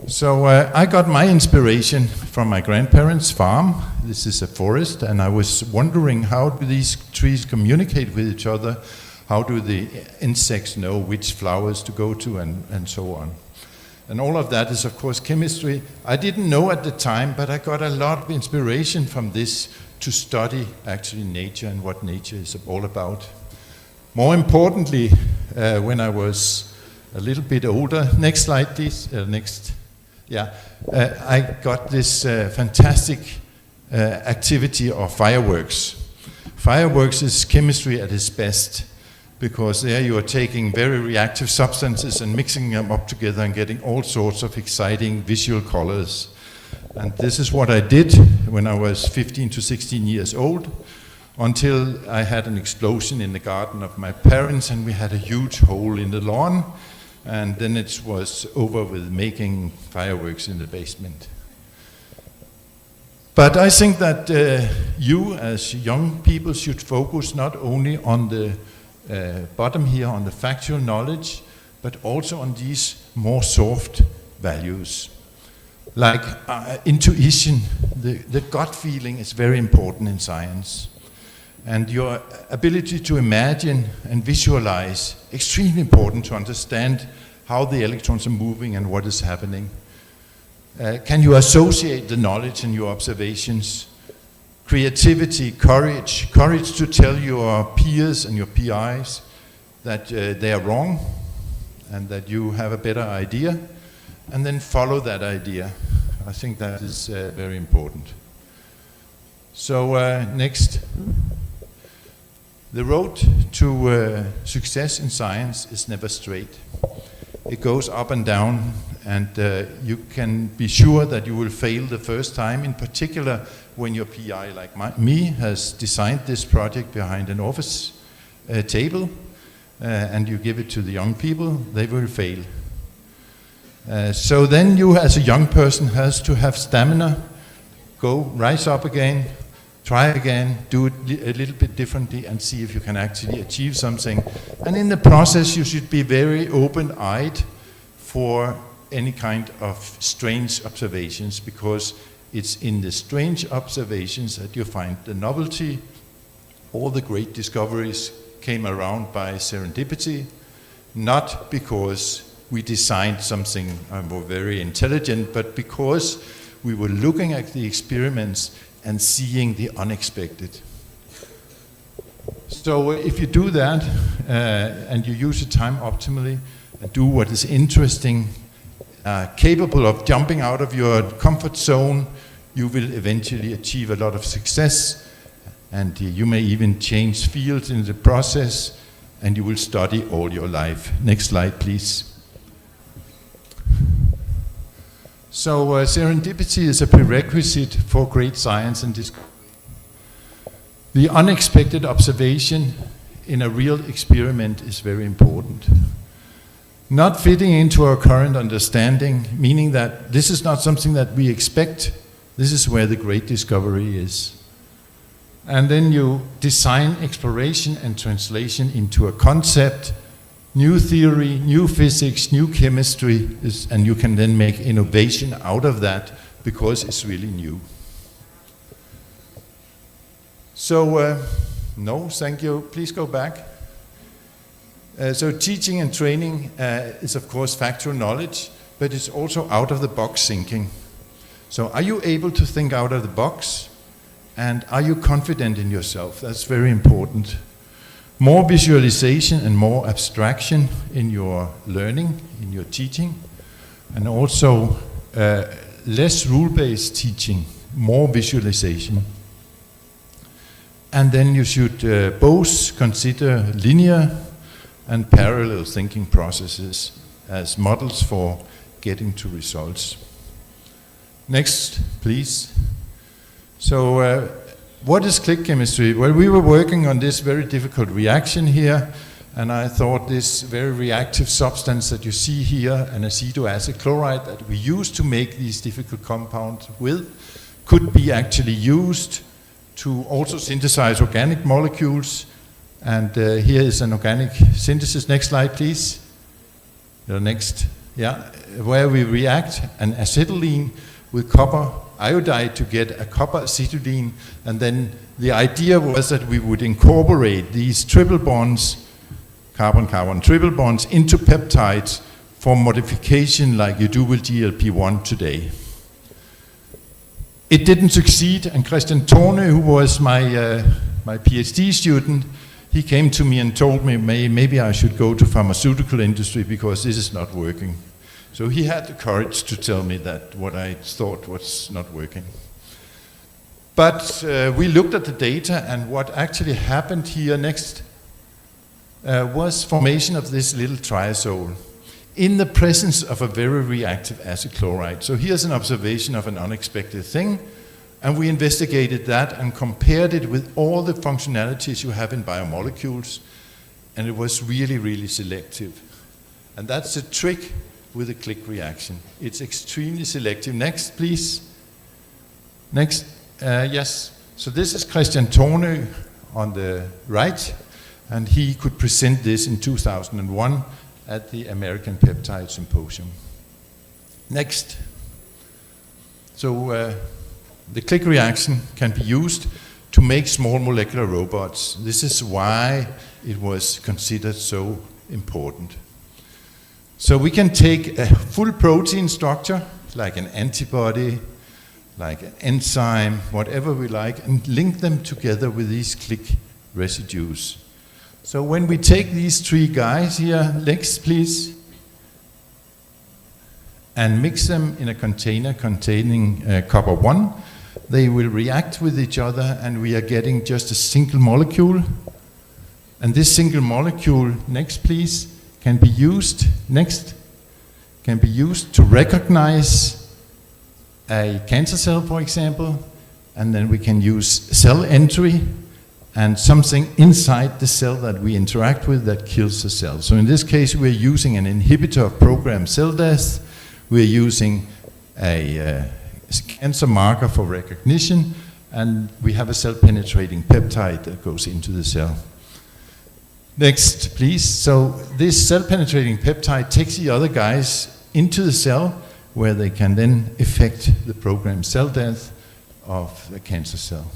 So I got my inspiration from my grandparents' farm. This is a forest, and I was wondering, how do these trees communicate with each other? How do the insects know which flowers to go to, and so on? And all of that is, of course, chemistry. I didn't know at the time, but I got a lot of inspiration from this to study actually nature and what nature is all about. More importantly, when I was a little bit older, next slide please, next. Yeah, I got this fantastic activity of fireworks. Fireworks is chemistry at its best, because there you are taking very reactive substances and mixing them up together and getting all sorts of exciting visual colors. And this is what I did when I was 15 to 16 years old, until I had an explosion in the garden of my parents, and we had a huge hole in the lawn. And then it was over with making fireworks in the basement. But I think that you as young people should focus not only on the bottom here, on the factual knowledge, but also on these more soft values. Like intuition, the gut feeling is very important in science. And your ability to imagine and visualize, extremely important to understand how the electrons are moving and what is happening. Can you associate the knowledge and your observations? Creativity, courage to tell your peers and your PIs that they are wrong and that you have a better idea, and then follow that idea. I think that is very important. So next. The road to success in science is never straight. It goes up and down, and you can be sure that you will fail the first time, in particular when your PI, like me, has designed this project behind an office table, and you give it to the young people, they will fail. So then you, as a young person, has to have stamina, rise up again, try again, do it a little bit differently, and see if you can actually achieve something. And in the process, you should be very open-eyed for any kind of strange observations, because it's in the strange observations that you find the novelty. All the great discoveries came around by serendipity, not because we designed something more very intelligent, but because we were looking at the experiments and seeing the unexpected. So if you do that, and you use the time optimally, and do what is interesting, capable of jumping out of your comfort zone, you will eventually achieve a lot of success, and you may even change fields in the process, and you will study all your life. Next slide, please. So serendipity is a prerequisite for great science and discovery. The unexpected observation in a real experiment is very important. Not fitting into our current understanding, meaning that this is not something that we expect. This is where the great discovery is. And then you design exploration and translation into a concept, new theory, new physics, new chemistry, and you can then make innovation out of that because it's really new. So, no, thank you. Please go back. So teaching and training is of course factual knowledge, but it's also out of the box thinking. So are you able to think out of the box? And are you confident in yourself? That's very important. More visualization and more abstraction in your learning, in your teaching, and also less rule-based teaching, more visualization. And then you should both consider linear and parallel thinking processes as models for getting to results. Next, please. So, what is click chemistry? Well, we were working on this very difficult reaction here, and I thought this very reactive substance that you see here, an acetoacid chloride that we use to make these difficult compounds with, could be actually used to also synthesize organic molecules. And here is an organic synthesis. Next slide, please. The next, yeah, where we react an acetylene with copper iodide to get a copper acetylene, and then the idea was that we would incorporate these triple bonds, carbon-carbon triple bonds, into peptides for modification like you do with GLP-1 today. It didn't succeed, and Christian Thorne, who was my PhD student, he came to me and told me maybe I should go to pharmaceutical industry because this is not working. So he had the courage to tell me that what I thought was not working. But we looked at the data, and what actually happened here next was formation of this little triazole in the presence of a very reactive acid chloride. So here's an observation of an unexpected thing, and we investigated that and compared it with all the functionalities you have in biomolecules, and it was really, really selective. And that's the trick with a click reaction. It's extremely selective. Next, please. Next. Yes. So this is Christian Thornø on the right, and he could present this in 2001 at the American Peptide Symposium. Next. So the click reaction can be used to make small molecular robots. This is why it was considered so important. So we can take a full protein structure, like an antibody, like an enzyme, whatever we like, and link them together with these click residues. So when we take these three guys here, next please, and mix them in a container containing copper 1, they will react with each other, and we are getting just a single molecule. And this single molecule, next please, can be used, can be used to recognize a cancer cell, for example, and then we can use cell entry and something inside the cell that we interact with that kills the cell. So in this case, we're using an inhibitor of programmed cell death. We're using a cancer marker for recognition, and we have a cell-penetrating peptide that goes into the cell. Next, please. So this cell-penetrating peptide takes the other guys into the cell, where they can then affect the programmed cell death of the cancer cell.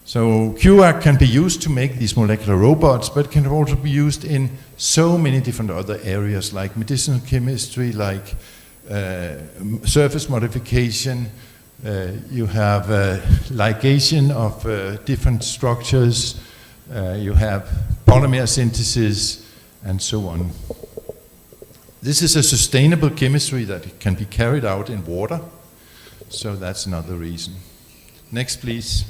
So QAC can be used to make these molecular robots, but can also be used in so many different other areas, like medicinal chemistry, like surface modification. You have ligation of different structures. You have polymer synthesis, and so on. This is a sustainable chemistry that can be carried out in water, so that's another reason. Next, please.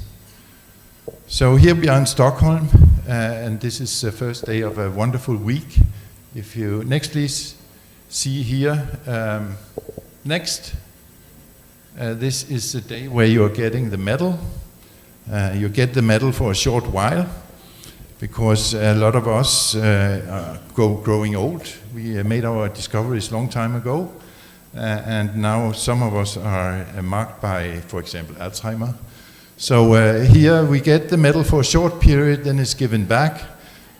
So here we are in Stockholm, and this is the first day of a wonderful week. If you, next please, see here. Next, this is the day where you are getting the medal. You get the medal for a short while, because a lot of us are growing old. We made our discoveries a long time ago, and now some of us are marked by, for example, Alzheimer. So here we get the medal for a short period, then it's given back,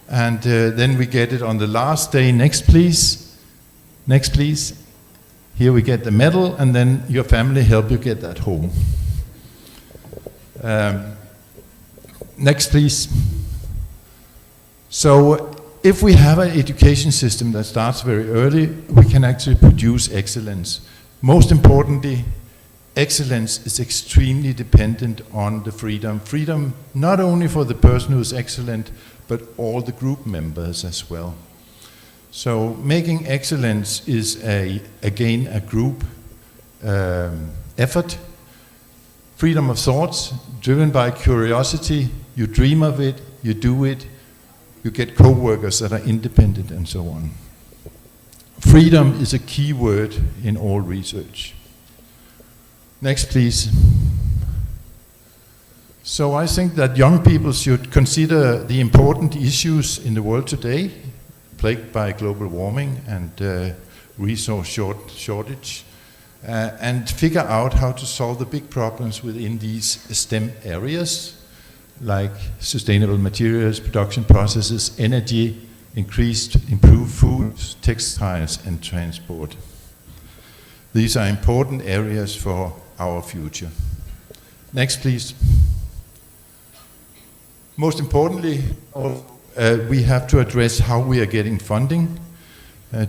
and then we get it on the last day. Next, please. Next, please. Here we get the medal, and then your family help you get that home. Next, please. So if we have an education system that starts very early, we can actually produce excellence. Most importantly, excellence is extremely dependent on the freedom. Freedom not only for the person who is excellent, but all the group members as well. So making excellence is, again, a group effort. Freedom of thoughts, driven by curiosity. You dream of it, you do it, you get co-workers that are independent, and so on. Freedom is a key word in all research. Next, please. So I think that young people should consider the important issues in the world today, plagued by global warming and resource shortage, and figure out how to solve the big problems within these STEM areas, like sustainable materials, production processes, energy, improved foods, textiles, and transport. These are important areas for our future. Next, please. Most importantly, we have to address how we are getting funding.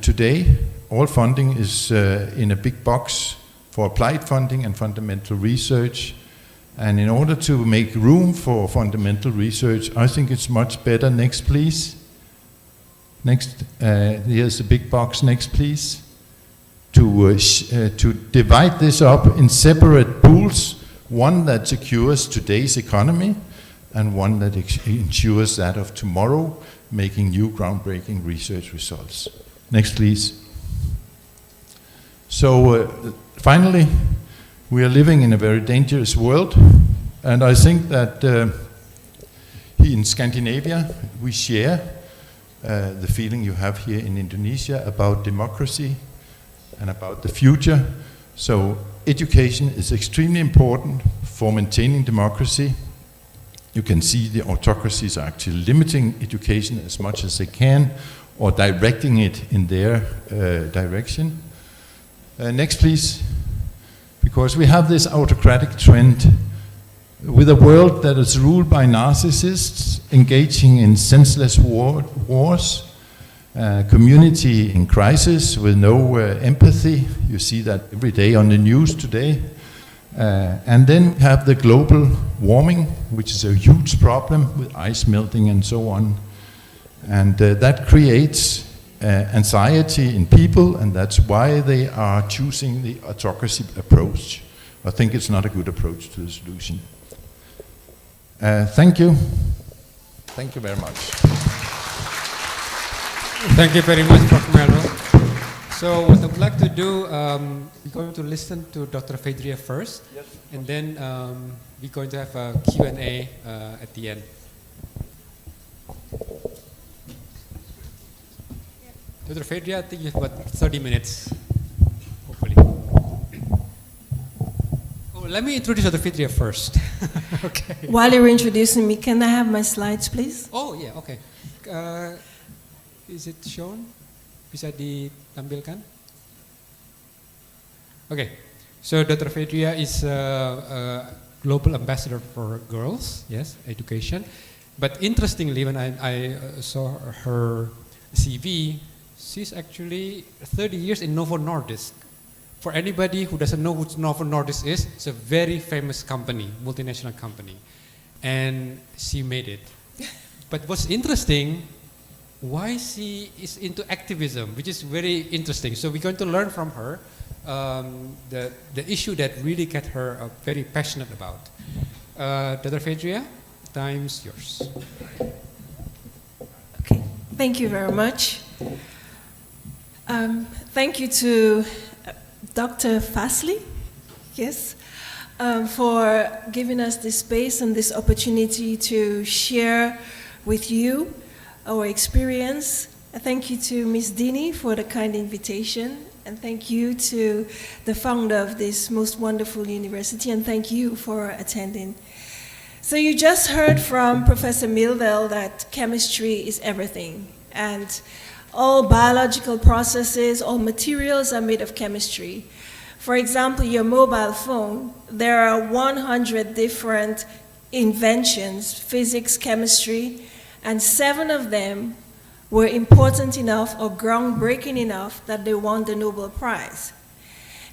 Today, all funding is in a big box for applied funding and fundamental research. And in order to make room for fundamental research, I think it's much better. Next, please. Next, here's the big box. Next, please. To divide this up in separate pools, one that secures today's economy and one that ensures that of tomorrow, making new groundbreaking research results. Next, please. So finally, we are living in a very dangerous world, and I think that in Scandinavia we share the feeling you have here in Indonesia about democracy and about the future. So education is extremely important for maintaining democracy. You can see the autocracies are actually limiting education as much as they can, or directing it in their direction. Next, please. Because we have this autocratic trend with a world that is ruled by narcissists engaging in senseless wars, community in crisis with no empathy. You see that every day on the news today. And then we have the global warming, which is a huge problem with ice melting and so on. And that creates anxiety in people, and that's why they are choosing the autocracy approach. I think it's not a good approach to the solution. Thank you. Thank you very much. Thank you very much, Prof. Meldo. So what I would like to do, we're going to listen to Dr. Fedria first, yes, and then we're going to have a Q&A at the end. Dr. Fedria, I think you have about 30 minutes, hopefully. Oh, let me introduce Dr. Fedria first. Okay. While you're introducing me, can I have my slides, please? Oh, yeah, okay. Is it shown? Bisa ditampilkan? Okay. So Dr. Fedria is a global ambassador for girls, yes, education. But interestingly, when I saw her CV, she's actually 30 years in Novo Nordisk. For anybody who doesn't know who Novo Nordisk is, it's a very famous company, multinational company. And she made it. But what's interesting, why she is into activism, which is very interesting. So we're going to learn from her the issue that really get her very passionate about. Dr. Fedria, time's yours. Okay, thank you very much. Thank you to Dr. Fasley, yes, for giving us this space and this opportunity to share with you our experience. Thank you to Ms. Dini for the kind invitation, and thank you to the founder of this most wonderful university, and thank you for attending. So you just heard from Professor Mildel that chemistry is everything, and all biological processes, all materials are made of chemistry. For example, your mobile phone, there are 100 different inventions, physics, chemistry, and 7 of them were important enough or groundbreaking enough that they won the Nobel Prize.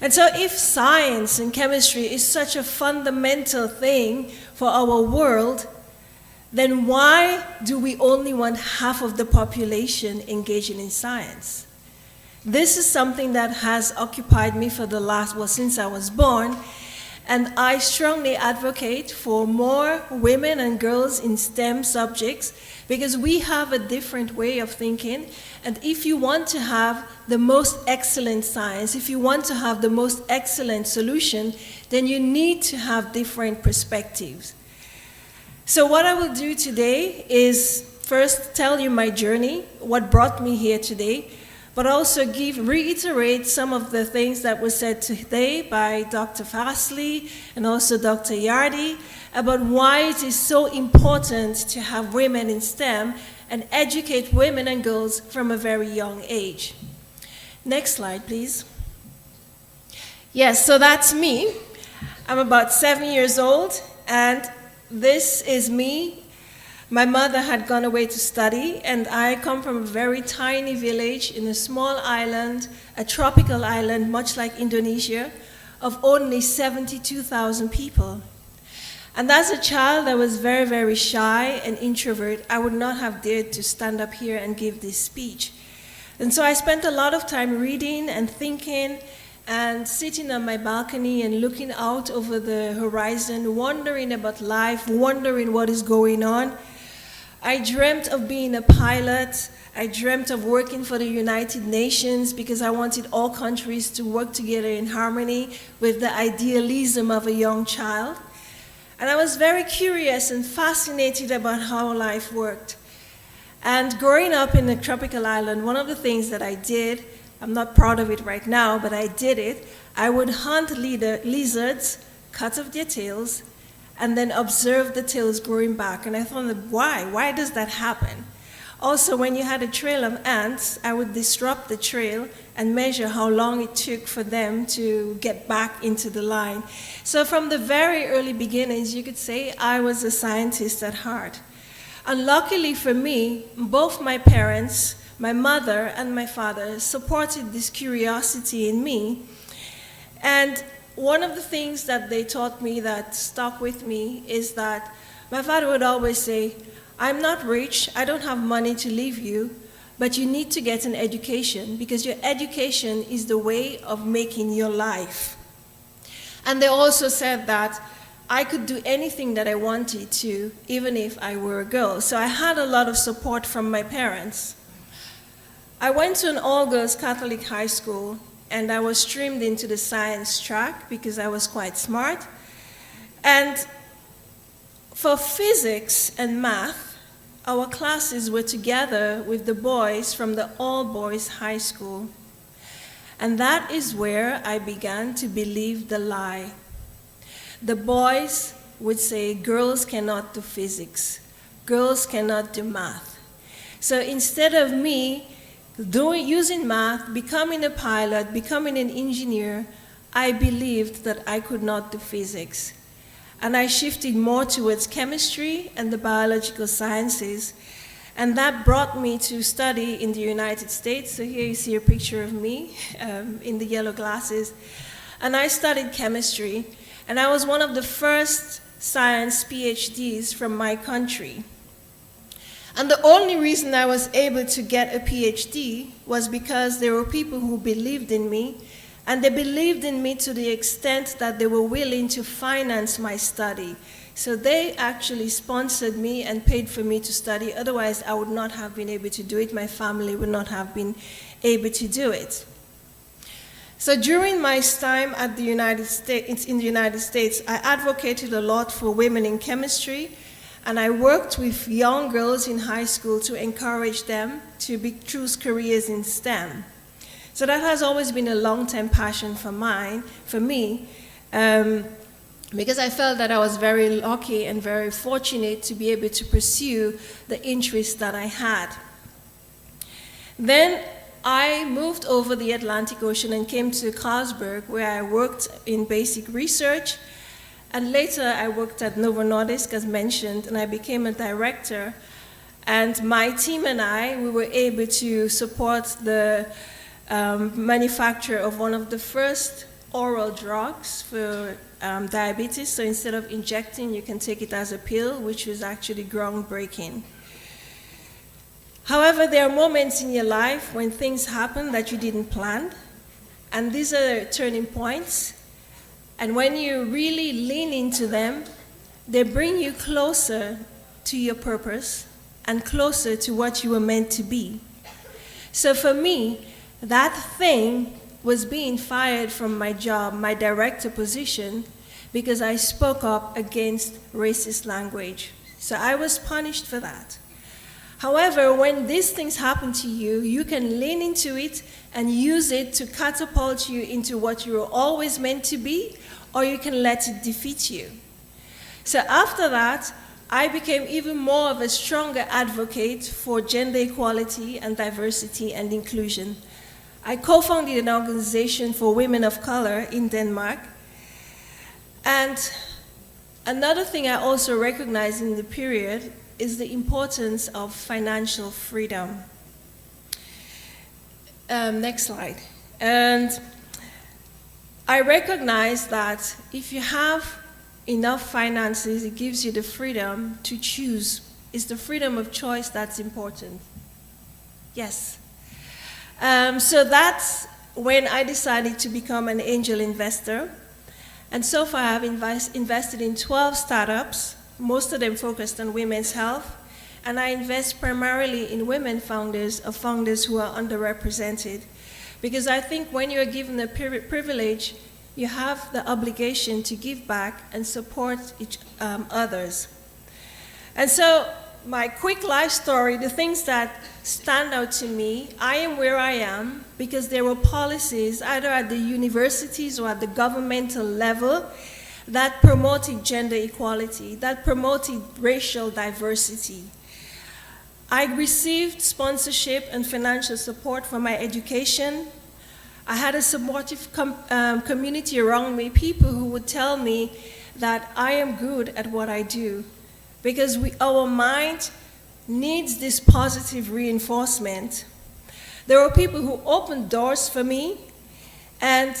And so if science and chemistry is such a fundamental thing for our world, then why do we only want half of the population engaging in science? This is something that has occupied me for the last, well, since I was born, and I strongly advocate for more women and girls in STEM subjects because we have a different way of thinking, and if you want to have the most excellent science, if you want to have the most excellent solution, then you need to have different perspectives. So what I will do today is first tell you my journey, what brought me here today, but also reiterate some of the things that were said today by Dr. Fasley and also Dr. Yardi about why it is so important to have women in STEM and educate women and girls from a very young age. Next slide, please. Yes, so that's me. I'm about 7 years old, and this is me. My mother had gone away to study, and I come from a very tiny village in a small island, a tropical island, much like Indonesia, of only 72,000 people. And as a child, I was very, very shy and introvert. I would not have dared to stand up here and give this speech. And so I spent a lot of time reading and thinking and sitting on my balcony and looking out over the horizon, wondering about life, wondering what is going on. I dreamt of being a pilot. I dreamt of working for the United Nations because I wanted all countries to work together in harmony with the idealism of a young child. And I was very curious and fascinated about how life worked. And growing up in a tropical island, one of the things that I did, I'm not proud of it right now, but I did it, I would hunt lizards, cut off their tails, and then observe the tails growing back. And I thought, why? Why does that happen? Also, when you had a trail of ants, I would disrupt the trail and measure how long it took for them to get back into the line. So from the very early beginnings, you could say I was a scientist at heart. And luckily for me, both my parents, my mother and my father, supported this curiosity in me. And one of the things that they taught me that stuck with me is that my father would always say, I'm not rich, I don't have money to leave you, but you need to get an education because your education is the way of making your life. And they also said that I could do anything that I wanted to, even if I were a girl. So I had a lot of support from my parents. I went to an all-girls Catholic high school, and I was streamed into the science track because I was quite smart. And for physics and math, our classes were together with the boys from the all-boys high school. And that is where I began to believe the lie. The boys would say, girls cannot do physics, girls cannot do math. So instead of me using math, becoming a pilot, becoming an engineer, I believed that I could not do physics. And I shifted more towards chemistry and the biological sciences. And that brought me to study in the United States. So here you see a picture of me in the yellow glasses. And I studied chemistry. And I was one of the first science PhDs from my country. And the only reason I was able to get a PhD was because there were people who believed in me. And they believed in me to the extent that they were willing to finance my study. So they actually sponsored me and paid for me to study. Otherwise, I would not have been able to do it. My family would not have been able to do it. So during my time at the United States, I advocated a lot for women in chemistry. And I worked with young girls in high school to encourage them to choose careers in STEM. So that has always been a long-term passion for me, because I felt that I was very lucky and very fortunate to be able to pursue the interests that I had. Then I moved over the Atlantic Ocean and came to Carlsberg, where I worked in basic research. And later I worked at Novo Nordisk, as mentioned, and I became a director. And my team and we were able to support the manufacture of one of the first oral drugs for diabetes. So instead of injecting, you can take it as a pill, which was actually groundbreaking. However, there are moments in your life when things happen that you didn't plan, and these are turning points. And when you really lean into them, they bring you closer to your purpose and closer to what you were meant to be. So for me, that thing was being fired from my job, my director position, because I spoke up against racist language. So I was punished for that. However, when these things happen to you, you can lean into it and use it to catapult you into what you were always meant to be, or you can let it defeat you. So after that, I became even more of a stronger advocate for gender equality and diversity and inclusion. I co-founded an organization for women of color in Denmark. And another thing I also recognized in the period is the importance of financial freedom. Next slide. And I recognize that if you have enough finances, it gives you the freedom to choose. It's the freedom of choice that's important. Yes. So that's when I decided to become an angel investor. And so far I've invested in 12 startups, most of them focused on women's health. And I invest primarily in women founders or founders who are underrepresented. Because I think when you're given a privilege, you have the obligation to give back and support others. And so my quick life story, the things that stand out to me, I am where I am because there were policies either at the universities or at the governmental level that promoted gender equality, that promoted racial diversity. I received sponsorship and financial support for my education. I had a supportive community around me, people who would tell me that I am good at what I do, because our mind needs this positive reinforcement. There were people who opened doors for me, and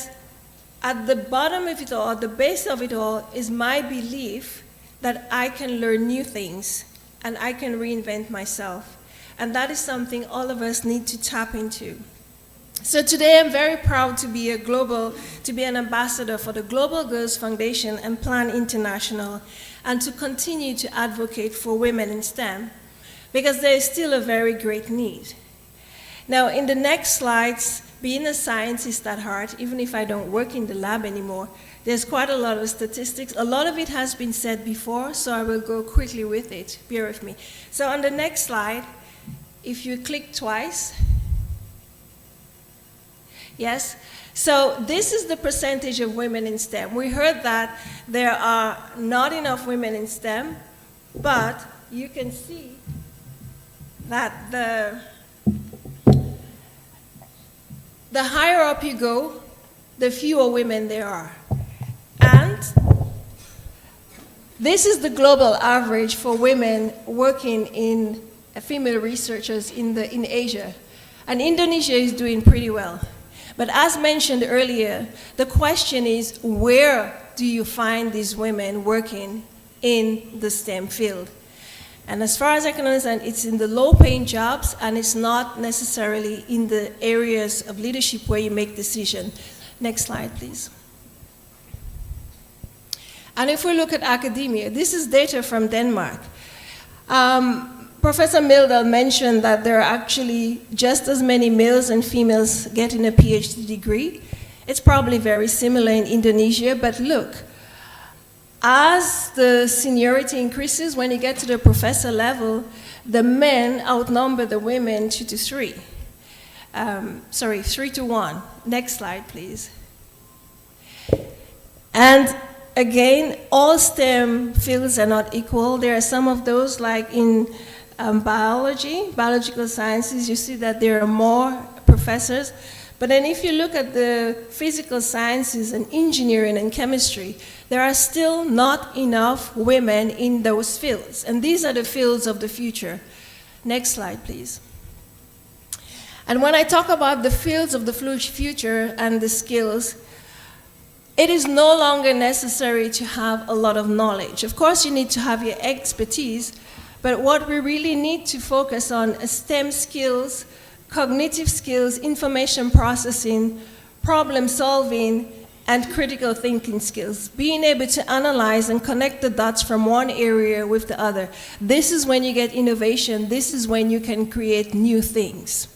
at the bottom of it all, at the base of it all, is my belief that I can learn new things and I can reinvent myself. And that is something all of us need to tap into. So today I'm very proud to be an ambassador for the Global Girls Foundation and Plan International, and to continue to advocate for women in STEM, because there is still a very great need. Now, in the next slides, being a scientist at heart, even if I don't work in the lab anymore, there's quite a lot of statistics. A lot of it has been said before, so I will go quickly with it. Bear with me. So on the next slide, if you click twice, yes? So this is the percentage of women in STEM. We heard that there are not enough women in STEM, but you can see that the higher up you go, the fewer women there are. And this is the global average for women working in female researchers in Asia. And Indonesia is doing pretty well. But as mentioned earlier, the question is, where do you find these women working in the STEM field? And as far as I can understand, it's in the low-paying jobs, and it's not necessarily in the areas of leadership where you make decisions. Next slide, please. And if we look at academia, this is data from Denmark. Professor Mildal mentioned that there are actually just as many males and females getting a PhD degree. It's probably very similar in Indonesia, but look, as the seniority increases, when you get to the professor level, the men outnumber the women 2 to 3. 3 to 1. Next slide, please. And again, all STEM fields are not equal. There are some of those, like in biological sciences, you see that there are more professors. But then if you look at the physical sciences and engineering and chemistry, there are still not enough women in those fields. And these are the fields of the future. Next slide, please. And when I talk about the fields of the future and the skills, it is no longer necessary to have a lot of knowledge. Of course, you need to have your expertise, but what we really need to focus on is STEM skills, cognitive skills, information processing, problem solving, and critical thinking skills. Being able to analyze and connect the dots from one area with the other. This is when you get innovation. This is when you can create new things.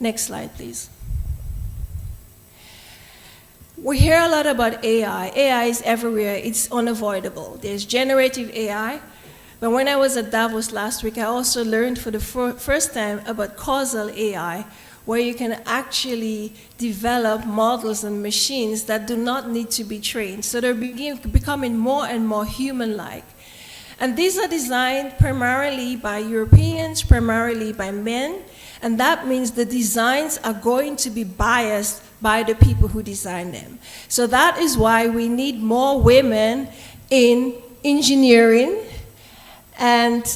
Next slide, please. We hear a lot about AI. AI is everywhere. It's unavoidable. There's generative AI. But when I was at Davos last week, I also learned for the first time about causal AI, where you can actually develop models and machines that do not need to be trained. So they're becoming more and more human-like. And these are designed primarily by Europeans, primarily by men, and that means the designs are going to be biased by the people who design them. So that is why we need more women in engineering and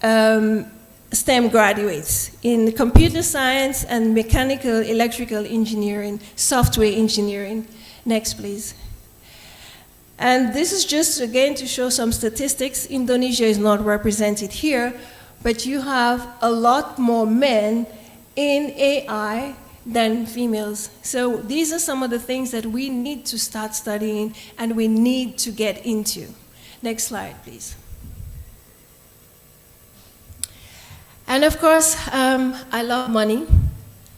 STEM graduates in computer science and mechanical, electrical engineering, software engineering. Next, please. And this is just, again, to show some statistics. Indonesia is not represented here, but you have a lot more men in AI than females. So these are some of the things that we need to start studying and we need to get into. Next slide, please. And of course, I love money,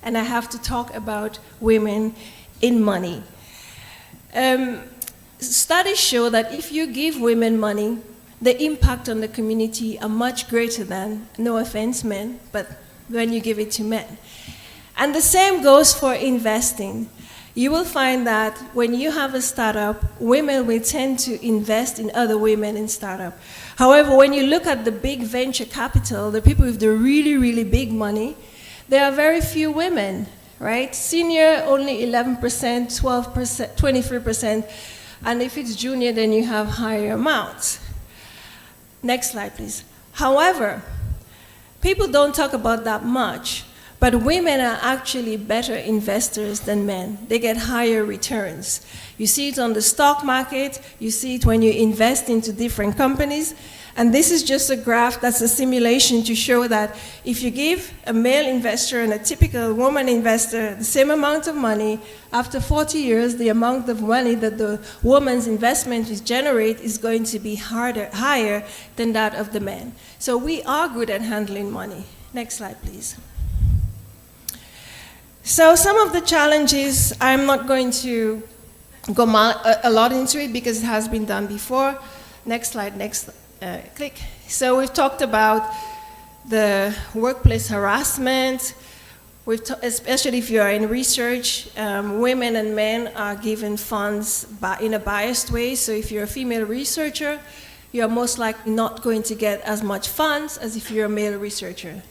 and I have to talk about women in money. Studies show that if you give women money, the impact on the community are much greater than, no offense men, but when you give it to men. And the same goes for investing. you will find that when you have a startup, women will tend to invest in other women in startup. However, when you look at the big venture capital, the people with the really, really big money, there are very few women, right? Senior, only 11%, 12%, 23%, and if it's junior, then you have higher amounts. Next slide, please. However, people don't talk about that much, but women are actually better investors than men. They get higher returns. You see it on the stock market, you see it when you invest into different companies, and this is just a graph that's a simulation to show that if you give a male investor and a typical woman investor the same amount of money, after 40 years, the amount of money that the woman's investment is generate is going to be higher than that of the man. So we are good at handling money. Next slide, please. So some of the challenges, I'm not going to go a lot into it because it has been done before. Next slide, next click. So we've talked about the workplace harassment. Especially if you are in research, women and men are given funds in a biased way. So if you're a female researcher, you're most likely not going to get as much funds as if you're a male researcher.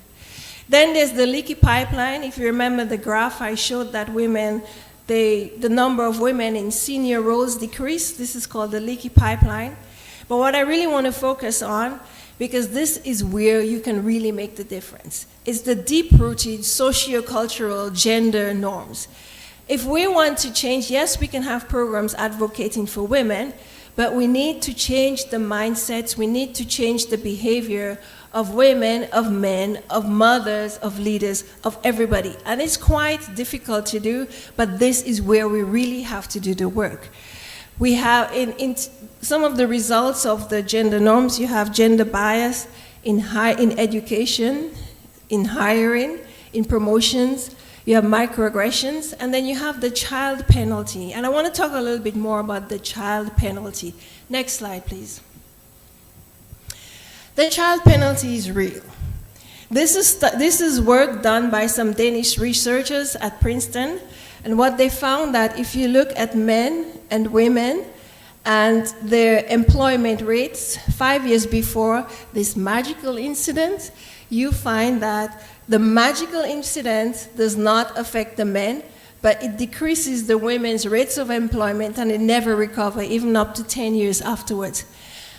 Then there's the leaky pipeline. If you remember the graph, I showed that women, the number of women in senior roles decreased. This is called the leaky pipeline. But what I really want to focus on, because this is where you can really make the difference, is the deep-rooted socio-cultural gender norms. If we want to change, yes, we can have programs advocating for women, but we need to change the mindsets, we need to change the behavior of women, of men, of mothers, of leaders, of everybody. And it's quite difficult to do, but this is where we really have to do the work. We have, in some of the results of the gender norms, you have gender bias in education, in hiring, in promotions, you have microaggressions, and then you have the child penalty. And I want to talk a little bit more about the child penalty. Next slide, please. The child penalty is real. This is work done by some Danish researchers at Princeton, and what they found that if you look at men and women and their employment rates 5 years before this magical incident, you find that the magical incident does not affect the men, but it decreases the women's rates of employment and it never recovers, even up to 10 years afterwards.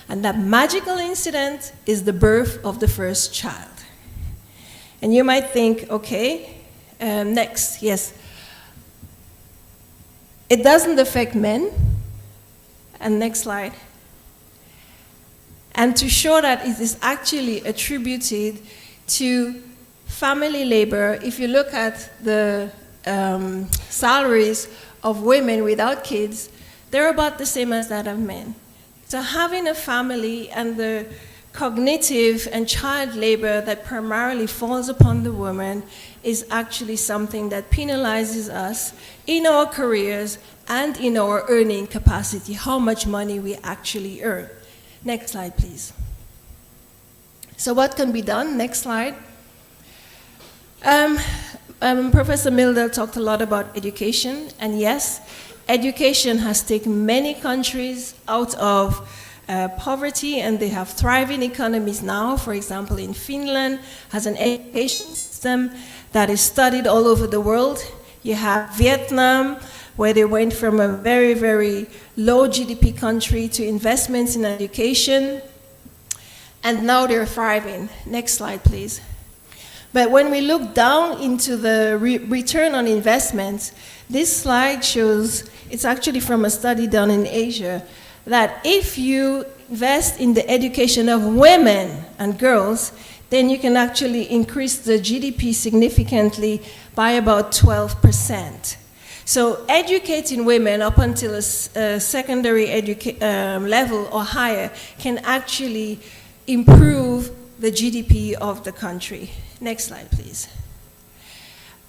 And that magical incident is the birth of the first child. And you might think, okay, next, yes. It doesn't affect men. And next slide. And to show that it is actually attributed to family labor, if you look at the salaries of women without kids, they're about the same as that of men. So having a family and the cognitive and child labor that primarily falls upon the woman is actually something that penalizes us in our careers and in our earning capacity, how much money we actually earn. Next slide, please. So what can be done? Next slide. Professor Milder talked a lot about education, and yes, education has taken many countries out of poverty, and they have thriving economies now. For example, in Finland has an education system that is studied all over the world. You have Vietnam, where they went from a very, very low GDP country to investments in education, and now they're thriving. Next slide, please. But when we look down into the return on investments, this slide shows, it's actually from a study done in Asia, that if you invest in the education of women and girls, then you can actually increase the GDP significantly by about 12%. So educating women up until a secondary level or higher can actually improve the GDP of the country. Next slide, please.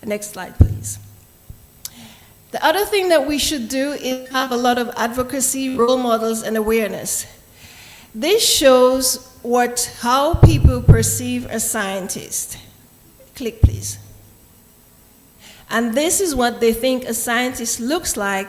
Next slide, please. The other thing that we should do is have a lot of advocacy, role models, and awareness. This shows how people perceive a scientist. Click, please. And this is what they think a scientist looks like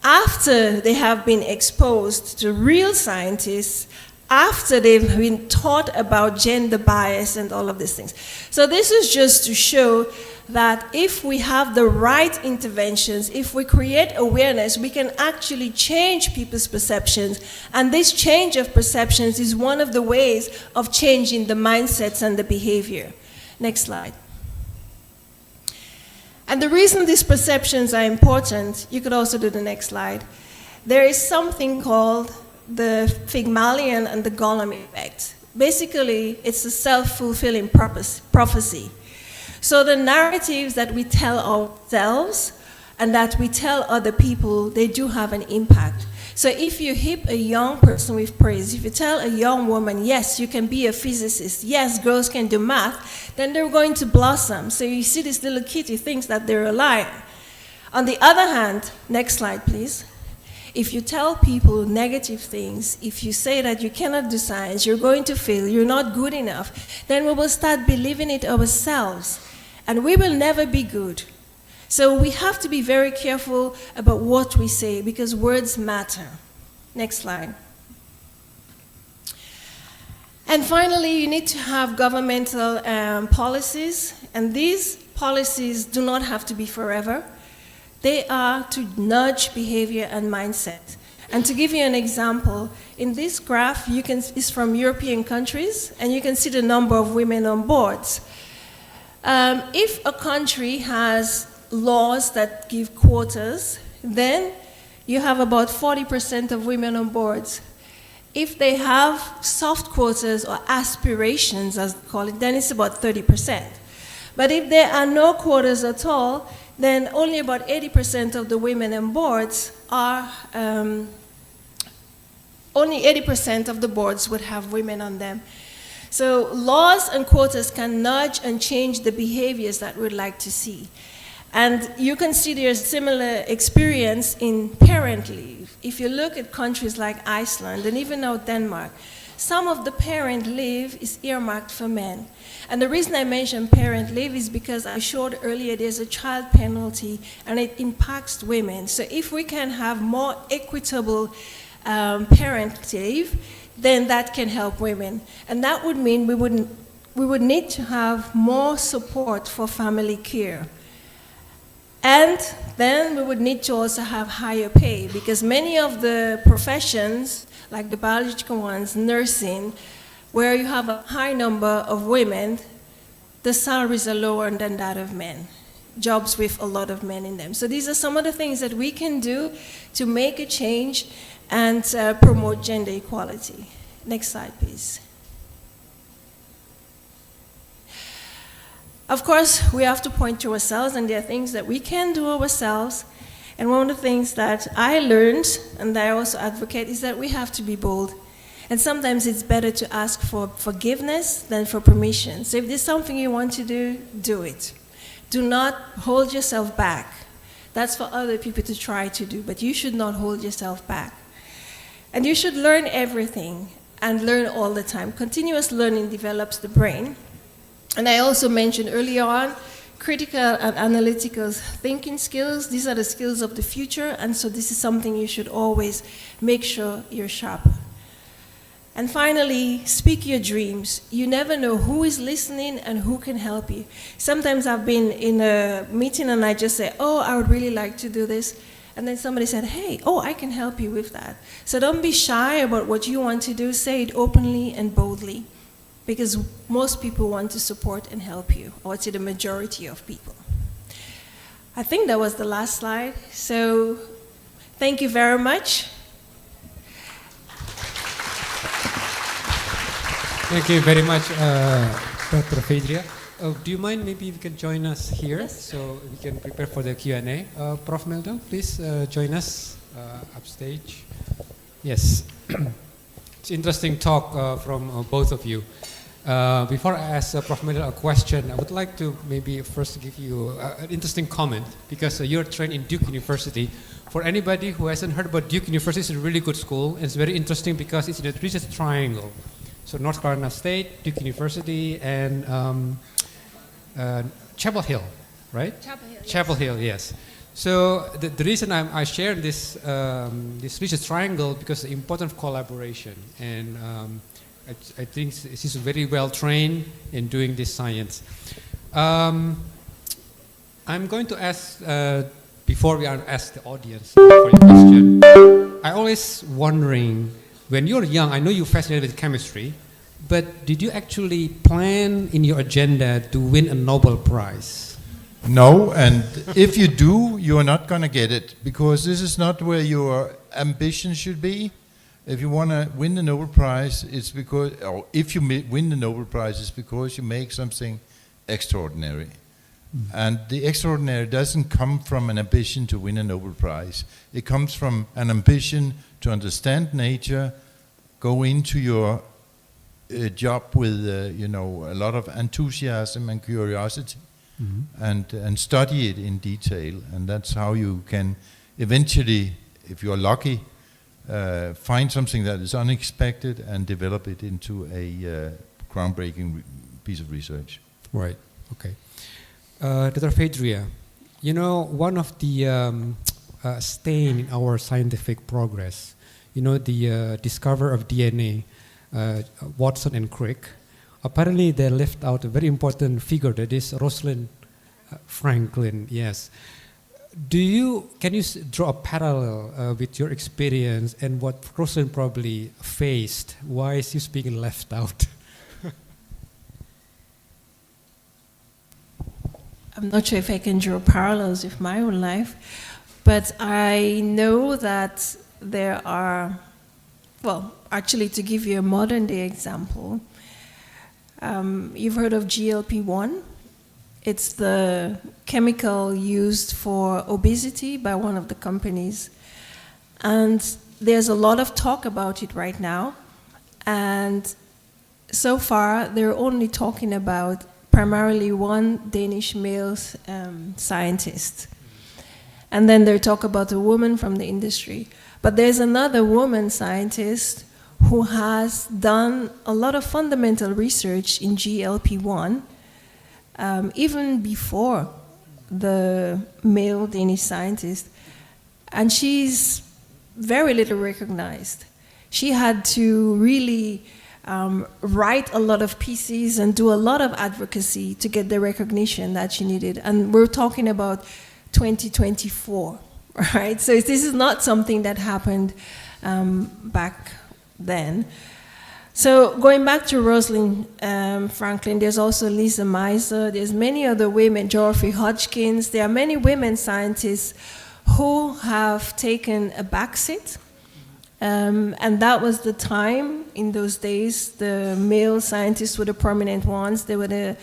after they have been exposed to real scientists, after they've been taught about gender bias and all of these things. So this is just to show that if we have the right interventions, if we create awareness, we can actually change people's perceptions. And this change of perceptions is one of the ways of changing the mindsets and the behavior. Next slide. And the reason these perceptions are important, you could also do the next slide. There is something called the Pygmalion and the Gollum effect. Basically, it's a self-fulfilling prophecy. So the narratives that we tell ourselves and that we tell other people, they do have an impact. So if you hit a young person with praise, if you tell a young woman, yes, you can be a physicist, yes, girls can do math, then they're going to blossom. So you see this little kid who thinks that they're a lion. On the other hand, next slide, please. If you tell people negative things, if you say that you cannot do science, you're going to fail, you're not good enough, then we will start believing it ourselves. And we will never be good. So we have to be very careful about what we say because words matter. Next slide. And finally, you need to have governmental policies. And these policies do not have to be forever. They are to nudge behavior and mindset. And to give you an example, in this graph, it's from European countries, and you can see the number of women on boards. If a country has laws that give quotas, then you have about 40% of women on boards. If they have soft quotas or aspirations, as they call it, then it's about 30%. But if there are no quotas at all, then only about 80% of the women on boards are, only 80% of the boards would have women on them. So laws and quotas can nudge and change the behaviors that we'd like to see. And you can see there's similar experience in parent leave. If you look at countries like Iceland and even now Denmark, some of the parent leave is earmarked for men. And the reason I mentioned parent leave is because I showed earlier there's a child penalty and it impacts women. So if we can have more equitable parent leave, then that can help women. And that would mean we would need to have more support for family care. And then we would need to also have higher pay because many of the professions, like the biological ones, nursing, where you have a high number of women, the salaries are lower than that of men. Jobs with a lot of men in them. So these are some of the things that we can do to make a change and promote gender equality. Next slide, please. Of course, we have to point to ourselves, and there are things that we can do ourselves. And one of the things that I learned, and that I also advocate, is that we have to be bold. And sometimes it's better to ask for forgiveness than for permission. So if there's something you want to do, do it. Do not hold yourself back. That's for other people to try to do, but you should not hold yourself back. And you should learn everything and learn all the time. Continuous learning develops the brain. And I also mentioned earlier on, critical and analytical thinking skills. These are the skills of the future, and so this is something you should always make sure you're sharp. And finally, speak your dreams. You never know who is listening and who can help you. Sometimes I've been in a meeting and I just say, oh, I would really like to do this. And then somebody said, hey, oh, I can help you with that. So don't be shy about what you want to do. Say it openly and boldly, because most people want to support and help you, or to the majority of people. I think that was the last slide. So thank you very much. Thank you very much, Dr. Phaedria. Do you mind maybe you can join us here, yes, so we can prepare for the Q&A. Prof. Meldo, please join us upstage. Yes, it's interesting talk from both of you. Before I ask Prof. Meldo a question, I would like to maybe first give you an interesting comment, because you're trained in Duke University. For anybody who hasn't heard about Duke University, it's a really good school. It's very interesting because it's in the Research Triangle. So North Carolina State, Duke University, and Chapel Hill. right? Chapel Hill, yes. Chapel Hill, yes. So the reason I share this this research triangle because the importance of collaboration, and I think she's very well trained in doing this science. I'm going to ask before we ask the audience for your question. I always wondering, when you're young, I know you're fascinated with chemistry, but did you actually plan in your agenda to win a Nobel Prize? No, and if you do, you are not going to get it, because this is not where your ambition should be. If you want to win the Nobel Prize, it's because, or if you win the Nobel Prize, it's because you make something extraordinary. And the extraordinary doesn't come from an ambition to win a Nobel Prize. It comes from an ambition to understand nature, go into your job with a lot of enthusiasm and curiosity, and study it in detail. And that's how you can eventually, if you're lucky, find something that is unexpected and develop it into a groundbreaking piece of research. Right, okay. Dr. Fedria, one of the stain in our scientific progress, the discoverer of DNA, Watson and Crick, apparently they left out a very important figure, that is Rosalind Franklin, yes. Can you draw a parallel with your experience and what Rosalind probably faced? Why is she being left out? I'm not sure if I can draw parallels with my own life, but I know that there are, well, actually to give you a modern day example, you've heard of GLP-1. It's the chemical used for obesity by one of the companies. And there's a lot of talk about it right now. And so far, they're only talking about primarily one Danish male scientist. And then they talk about a woman from the industry. But there's another woman scientist who has done a lot of fundamental research in GLP-1, even before the male Danish scientist. And she's very little recognized. She had to really write a lot of pieces and do a lot of advocacy to get the recognition that she needed. And we're talking about 2024, right? So this is not something that happened back then. So going back to Rosalind Franklin, there's also Lisa Meisner, there's many other women, Dorothy Hodgkins, there are many women scientists who have taken a backseat. And that was the time in those days. The male scientists were the prominent ones. They were the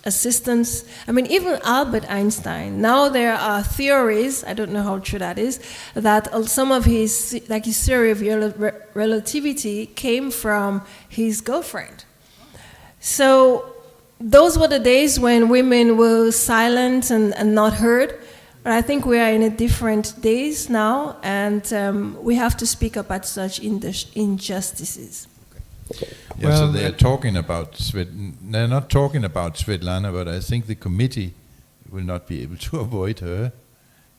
assistants. I mean, even Albert Einstein. Now there are theories, I don't know how true that is, that some of his, like his theory of relativity came from his girlfriend. So those were the days when women were silent and not heard. But I think we are in a different days now, and we have to speak up at such injustices. Yeah, well, so they're talking about they're not talking about Svetlana, but I think the committee will not be able to avoid her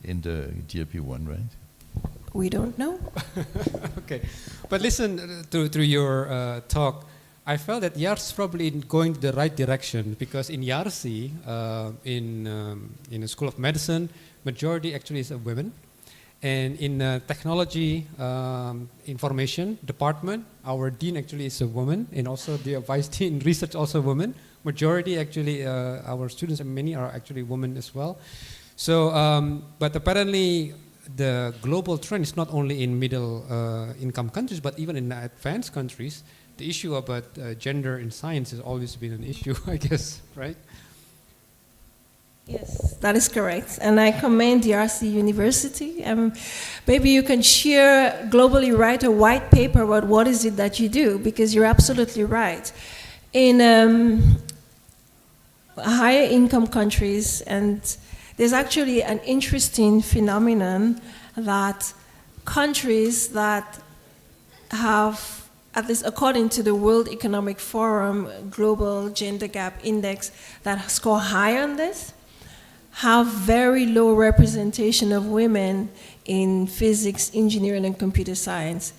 in the GLP-1, right? We don't know. Okay, but listen to your talk. I felt that YARS is probably going the right direction, because in YARSI, in the School of Medicine, majority actually is of women. And in technology information department, our dean actually is a woman, and also the vice dean in research also a woman. Majority actually, our students, and many are actually women as well. So, but apparently the global trend is not only in middle income countries, but even in advanced countries. The issue about gender in science has always been an issue, I guess, right? Yes, that is correct. And I commend the RC University. Maybe you can share, globally write a white paper about what is it that you do, because you're absolutely right. In higher income countries, and there's actually an interesting phenomenon that countries that have, at least according to the World Economic Forum Global Gender Gap Index, that score high on this, have very low representation of women in physics, engineering, and computer science.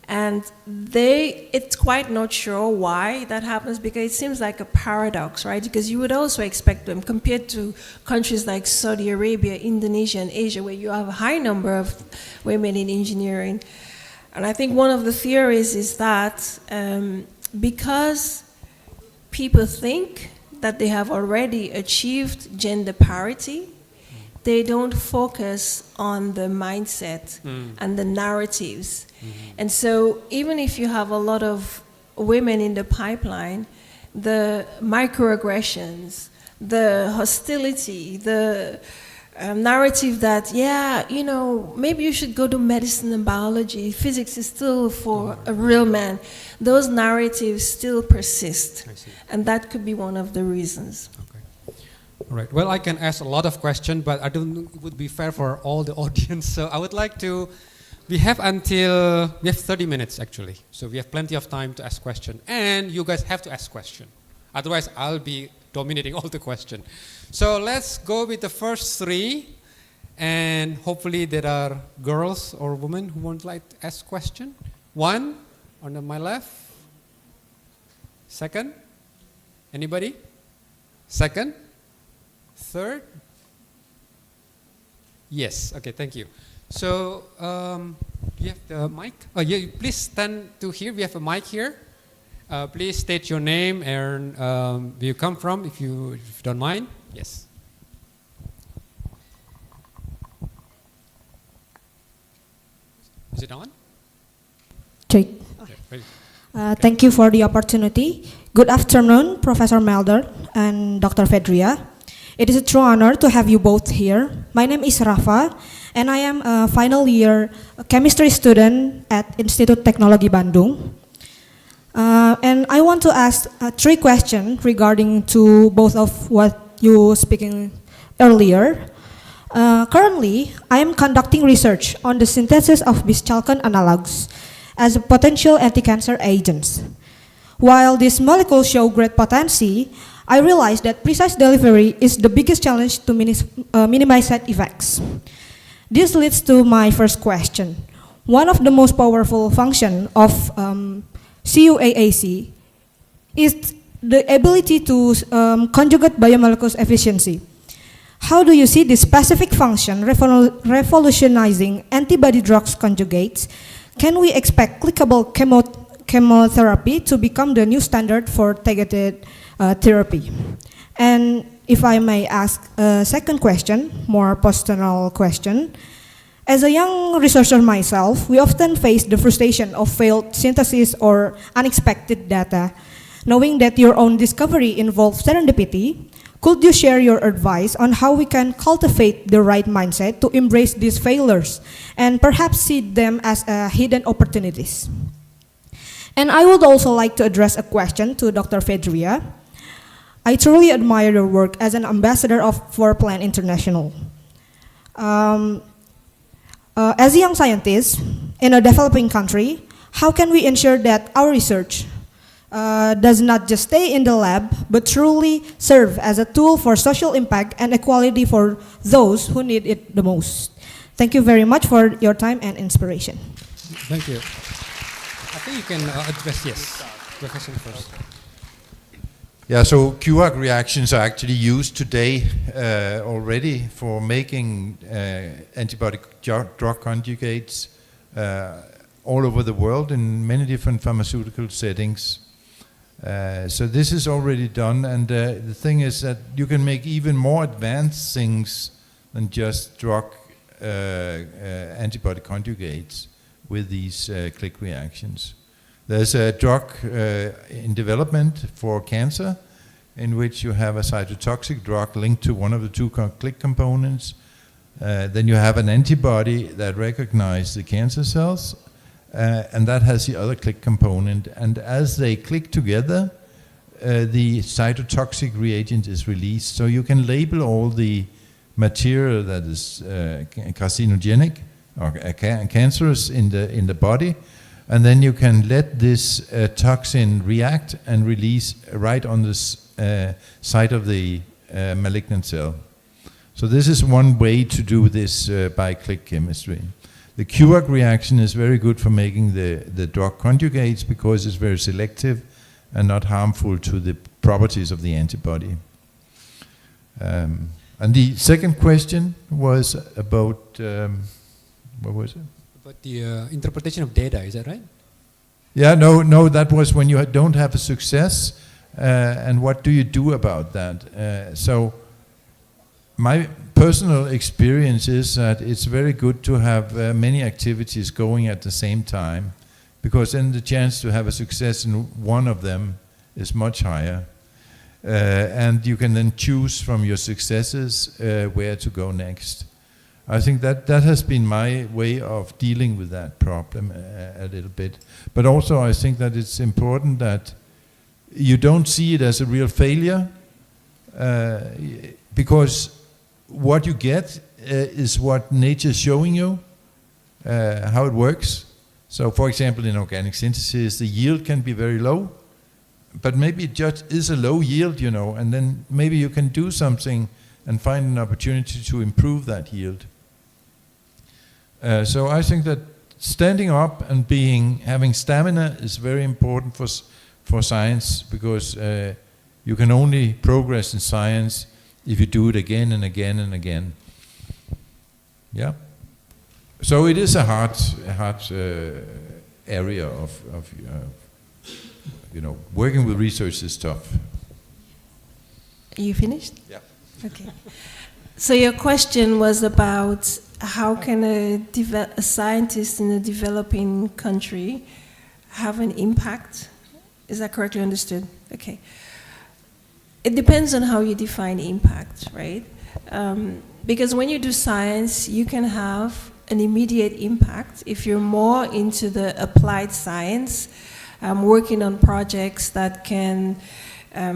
And it's quite not sure why that happens, because it seems like a paradox, right? Because you would also expect them, compared to countries like Saudi Arabia, Indonesia, and Asia, where you have a high number of women in engineering. And I think one of the theories is that because people think that they have already achieved gender parity, they don't focus on the mindset and the narratives. And so even if you have a lot of women in the pipeline, the microaggressions, the hostility, the narrative that, yeah, you know, maybe you should go to medicine and biology, physics is still for a real man, those narratives still persist. And that could be one of the reasons. All right. Well, I can ask a lot of questions, but I don't think it would be fair for all the audience. So I would like to, we have 30 minutes actually. So we have plenty of time to ask questions. And you guys have to ask questions. Otherwise, I'll be dominating all the questions. So let's go with the first three. And hopefully there are girls or women who would like to ask question. One on my left. Second. Anybody? Second. Third? Yes. Okay, thank you. So, do you have the mic? Oh, yeah, please stand to here. We have a mic here. Please state your name and where you come from, if you don't mind. Yes. Is it on? Jake. Okay. Thank you for the opportunity. Good afternoon, Professor Melder and Dr. Fedria. It is a true honor to have you both here. My name is Rafa, and I am a final year chemistry student at Institut Teknologi Bandung. And I want to ask three questions regarding to both of what you speaking earlier. Currently, I am conducting research on the synthesis of bischalkone analogs as a potential anti-cancer agents. While these molecules show great potency, I realized that precise delivery is the biggest challenge to minimize side effects. This leads to my first question. One of the most powerful functions of CUAAC is the ability to conjugate biomolecules efficiency. How do you see this specific function revolutionizing antibody drugs conjugates? Can we expect clickable chemotherapy to become the new standard for targeted therapy? And if I may ask a second question, more personal question. As a young researcher myself, we often face the frustration of failed synthesis or unexpected data. Knowing that your own discovery involves serendipity, could you share your advice on how we can cultivate the right mindset to embrace these failures and perhaps see them as hidden opportunities? And I would also like to address a question to Dr. Fedria. I truly admire your work as an ambassador for Plan International. As a young scientist in a developing country, how can we ensure that our research does not just stay in the lab, but truly serve as a tool for social impact and equality for those who need it the most? Thank you very much for your time and inspiration. Thank you. I think you can address, yes, the question first. Yeah, so QARC reactions are actually used today already for making antibody drug conjugates all over the world in many different pharmaceutical settings. So this is already done, and the thing is that you can make even more advanced things than just drug antibody conjugates with these click reactions. There's a drug in development for cancer in which you have a cytotoxic drug linked to one of the two click components. Then you have an antibody that recognizes the cancer cells, and that has the other click component. And as they click together, the cytotoxic reagent is released. So you can label all the material that is carcinogenic or cancerous in the body, and then you can let this toxin react and release right on the site of the malignant cell. So this is one way to do this by click chemistry. The QAC reaction is very good for making the drug conjugates because it's very selective and not harmful to the properties of the antibody. And the second question was about, what was it? About the interpretation of data, is that right? Yeah, no, that was when you don't have a success, and what do you do about that? So my personal experience is that it's very good to have many activities going at the same time, because then the chance to have a success in one of them is much higher. And you can then choose from your successes where to go next. I think that has been my way of dealing with that problem a little bit. But also I think that it's important that you don't see it as a real failure, because what you get is what nature's showing you, how it works. So for example, in organic synthesis, the yield can be very low, but maybe it just is a low yield, you know, and then maybe you can do something and find an opportunity to improve that yield. So I think that standing up and having stamina is very important for science, because you can only progress in science if you do it again and again and again. Yeah. So it is a hard area of you know, working with research is tough. Are you finished? Yeah. Okay. So your question was about how can a scientist in a developing country have an impact? Is that correctly understood? Okay. It depends on how you define impact, right? Because when you do science, you can have an immediate impact if you're more into the applied science, working on projects that can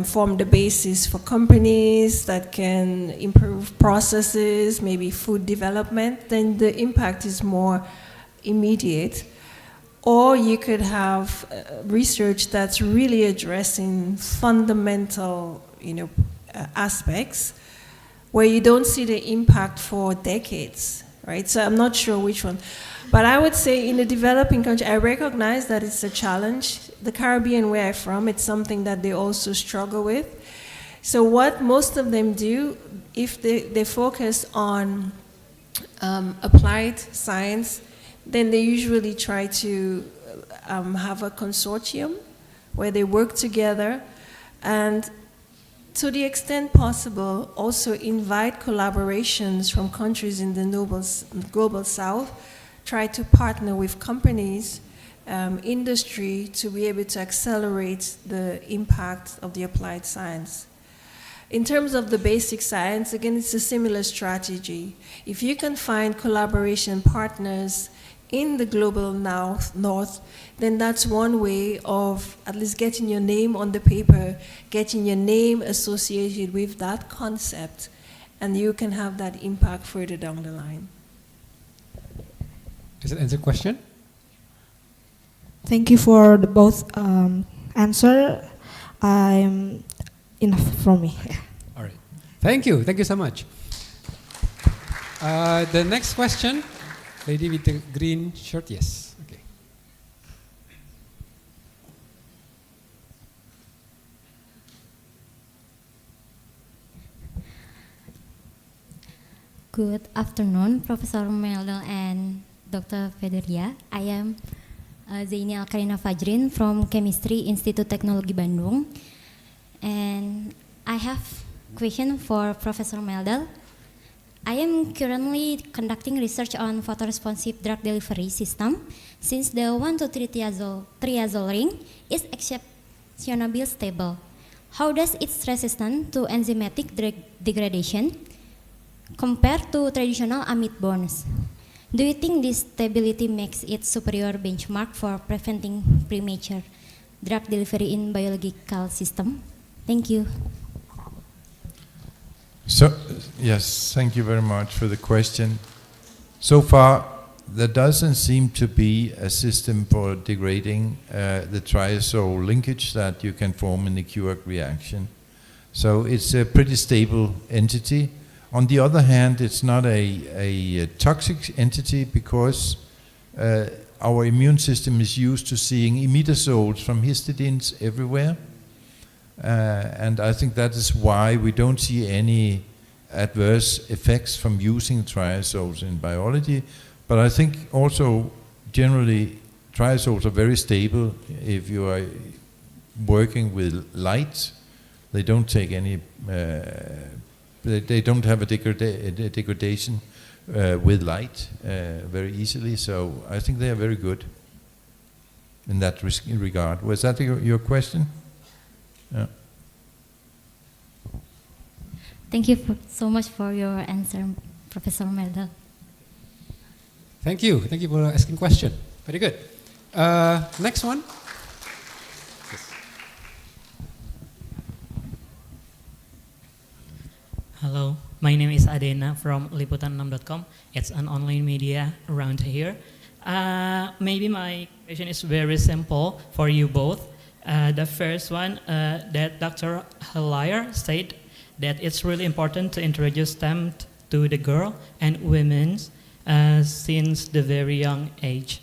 form the basis for companies, that can improve processes, maybe food development, then the impact is more immediate. Or you could have research that's really addressing fundamental, aspects where you don't see the impact for decades, right? So I'm not sure which one. But I would say in a developing country, I recognize that it's a challenge. The Caribbean, where I'm from, it's something that they also struggle with. So what most of them do, if they focus on applied science, then they usually try to have a consortium where they work together, and to the extent possible, also invite collaborations from countries in the global south, try to partner with companies, industry, to be able to accelerate the impact of the applied science. In terms of the basic science, again, it's a similar strategy. If you can find collaboration partners in the global north, then that's one way of at least getting your name on the paper, getting your name associated with that concept, and you can have that impact further down the line. Does that answer the question? Thank you for the both answer. Enough from me. All right. Thank you. Thank you so much. The next question, lady with the green shirt. Yes. Okay. Good afternoon, Professor Meldal and Dr. Federia. I am Zaini Alkarina Fajrin from Chemistry Institute Teknologi Bandung. And I have a question for Professor Meldal. I am currently conducting research on photoresponsive drug delivery system, since the 1,2,3-triazole ring is exceptionally stable. How does its resistance to enzymatic degradation compare to traditional amide bonds? Do you think this stability makes it superior benchmark for preventing premature drug delivery in biological system? Thank you. So, yes, thank you very much for the question. So far, there doesn't seem to be a system for degrading the triazole linkage that you can form in the QAC reaction. So it's a pretty stable entity. on the other hand, it's not a toxic entity because our immune system is used to seeing imidazoles from histidines everywhere. And I think that is why we don't see any adverse effects from using triazoles in biology. But I think also generally triazoles are very stable if you are working with light. They don't take any, they don't have a degradation with light very easily. So I think they are very good in that regard. Was that your question? Yeah. Thank you so much for your answer, Professor Meldal. Thank you. Thank you for asking question. Very good. Next one. Hello, my name is Adena from liputan6.com. It's an online media around here. Maybe my question is very simple for you both. The first one, that Dr. Helayer said that it's really important to introduce STEM to the girl and women since the very young age.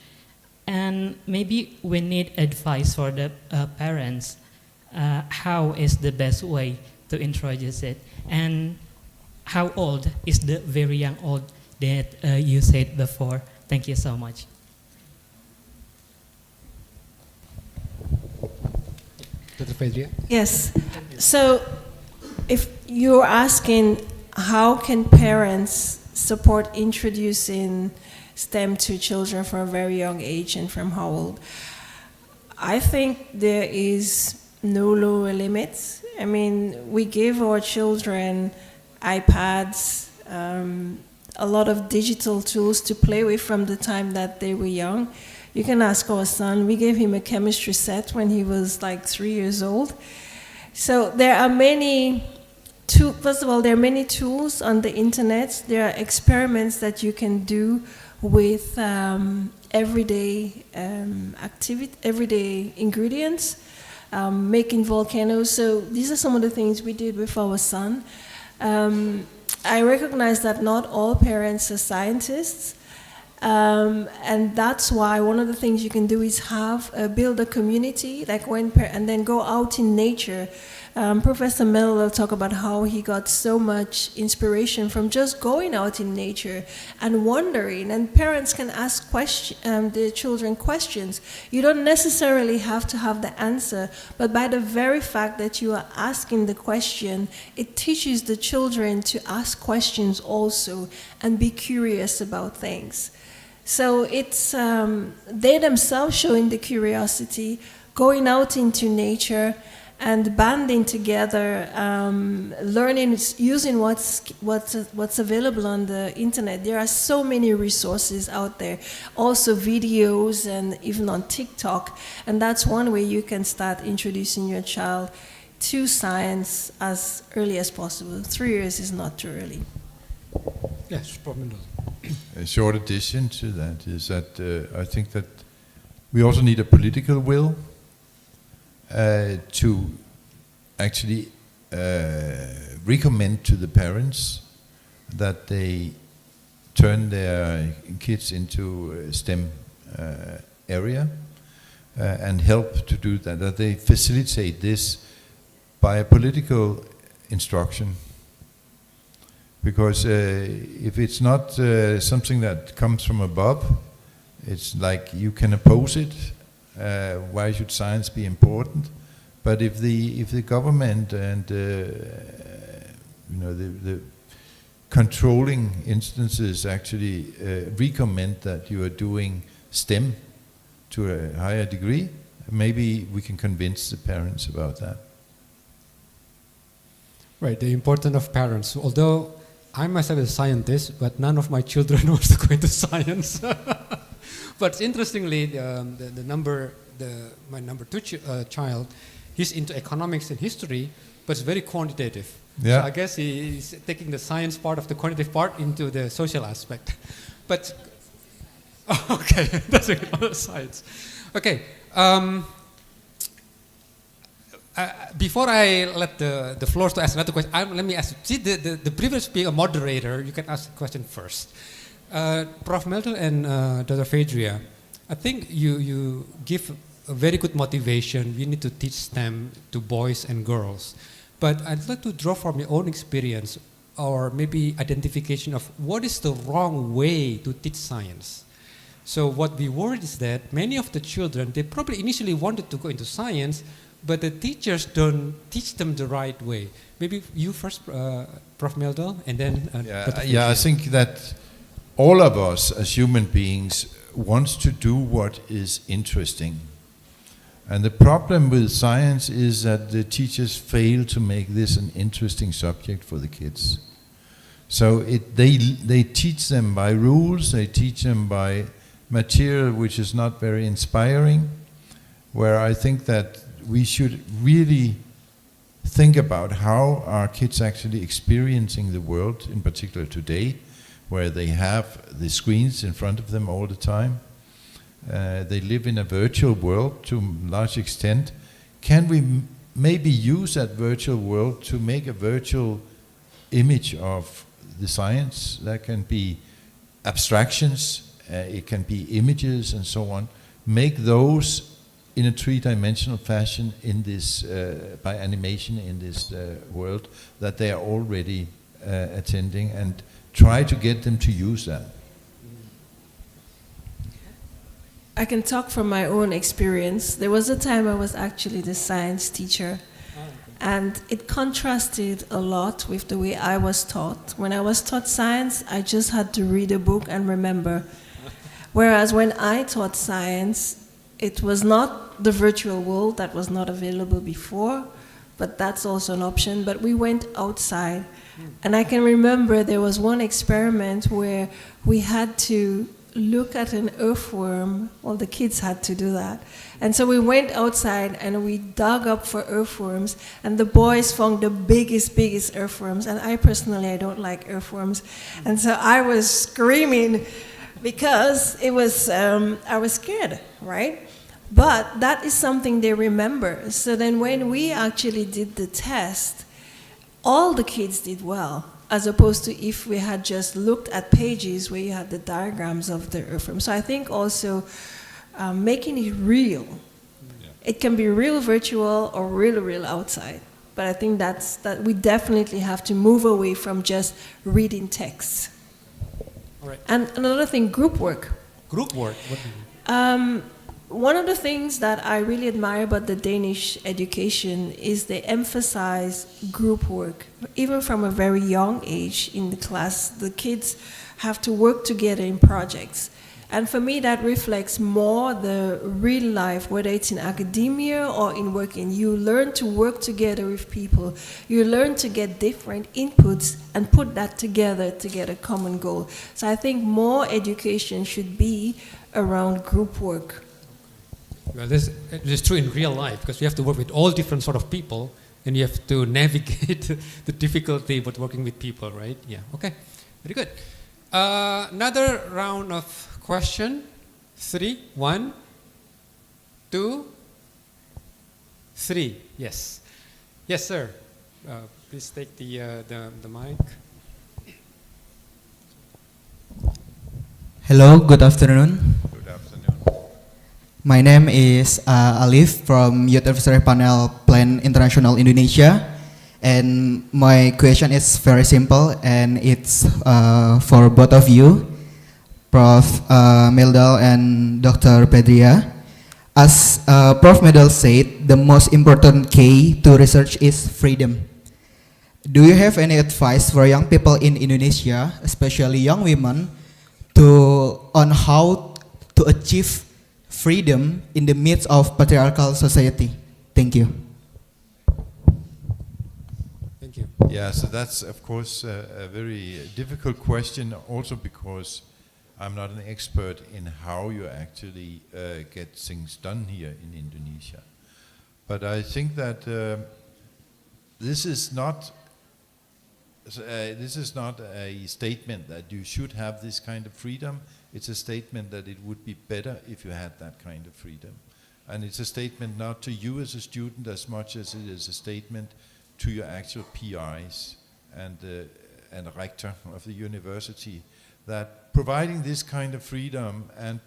And maybe we need advice for the parents. How is the best way to introduce it? And how old is the very young old that you said before? Thank you so much. Dr. Fedria? Yes. So if you're asking how can parents support introducing STEM to children from a very young age and from how old, I think there is no lower limits. I mean, we give our children iPads, a lot of digital tools to play with from the time that they were young. You can ask our son. We gave him a chemistry set when he was like 3 years old. So there are many, first of all, there are many tools on the internet. There are experiments that you can do with everyday everyday ingredients, making volcanoes. So these are some of the things we did with our son. I recognize that not all parents are scientists, and that's why one of the things you can do is build a community, like and then go out in nature. Professor Mel will talk about how he got so much inspiration from just going out in nature and wandering. And parents can ask their children questions. You don't necessarily have to have the answer, but by the very fact that you are asking the question, it teaches the children to ask questions also and be curious about things. So it's they themselves showing the curiosity, going out into nature, and banding together, learning, using what's available on the internet. There are so many resources out there, also videos and even on TikTok, and that's one way you can start introducing your child to science as early as possible. 3 years is not too early. Yes, problem. A short addition to that is that I think that we also need a political will to actually recommend to the parents that they turn their kids into a STEM area and help to do that, that they facilitate this by a political instruction. Because if it's not something that comes from above, it's like you can oppose it. Why should science be important? But if the government and the controlling instances actually recommend that you are doing STEM to a higher degree, maybe we can convince the parents about that. Right, the importance of parents. Although I myself is a scientist, but none of my children wants to go into science. But interestingly, my number two child, he's into economics and history, but it's very quantitative. Yeah. So I guess he's taking the science part of the quantitative part into the social aspect. But okay, that's other sides. Okay. before I let the floor to ask another question, let me ask. See, the previous speaker, moderator, you can ask the question first. Prof. Meldal and Dr. Fedria, I think you give a very good motivation. We need to teach STEM to boys and girls. But I'd like to draw from your own experience or maybe identification of what is the wrong way to teach science. So what we worried is that many of the children, they probably initially wanted to go into science, but the teachers don't teach them the right way. Maybe you first, Prof. Meldal, and then Dr. Yeah, I think that all of us as human beings wants to do what is interesting. And the problem with science is that the teachers fail to make this an interesting subject for the kids. So they teach them by rules, they teach them by material which is not very inspiring, where I think that we should really think about how are kids actually experiencing the world, in particular today, where they have the screens in front of them all the time. They live in a virtual world to a large extent. Can we maybe use that virtual world to make a virtual image of the science? That can be abstractions, it can be images and so on. Make those in a three-dimensional fashion in this, by animation in this world that they are already attending, and try to get them to use that. I can talk from my own experience. There was a time I was actually the science teacher, and it contrasted a lot with the way I was taught. When I was taught science, I just had to read a book and remember. Whereas when I taught science, it was not the virtual world that was not available before, but that's also an option. But we went outside, and I can remember there was one experiment where we had to look at an earthworm. Well, the kids had to do that. And so we went outside and we dug up for earthworms, and the boys found the biggest earthworms. And I personally, I don't like earthworms. And so I was screaming because it was, I was scared, right? But that is something they remember. So then when we actually did the test, all the kids did well, as opposed to if we had just looked at pages where you had the diagrams of the earthworm. So I think also making it real. Yeah. It can be real virtual or real outside. But I think that we definitely have to move away from just reading texts. All right. And another thing, group work. Group work? What do you mean? One of the things that I really admire about the Danish education is they emphasize group work. Even from a very young age in the class, the kids have to work together in projects. And for me, that reflects more the real life, whether it's in academia or in working. You learn to work together with people. You learn to get different inputs and put that together to get a common goal. So I think more education should be around group work. Well, this is true in real life, because you have to work with all different sort of people, and you have to navigate the difficulty with working with people, right? Yeah, okay, very good. Another round of question. 3, 1, 2, 3. Yes, yes, sir. Please take the mic. Hello, good afternoon. My name is Alif from Youth Advisory Panel Plan International Indonesia, and my question is very simple, and it's for both of you, Prof. Meldal and Dr. Pedria. As Prof. Meldal said, the most important key to research is freedom. Do you have any advice for young people in Indonesia, especially young women, on how to achieve freedom in the midst of patriarchal society? Thank you. Thank you. Yeah, so that's of course a very difficult question, also because I'm not an expert in how you actually get things done here in Indonesia. But I think that this is not a statement that you should have this kind of freedom. It's a statement that it would be better if you had that kind of freedom. And it's a statement not to you as a student as much as it is a statement to your actual PIs and rector of the university, that providing this kind of freedom and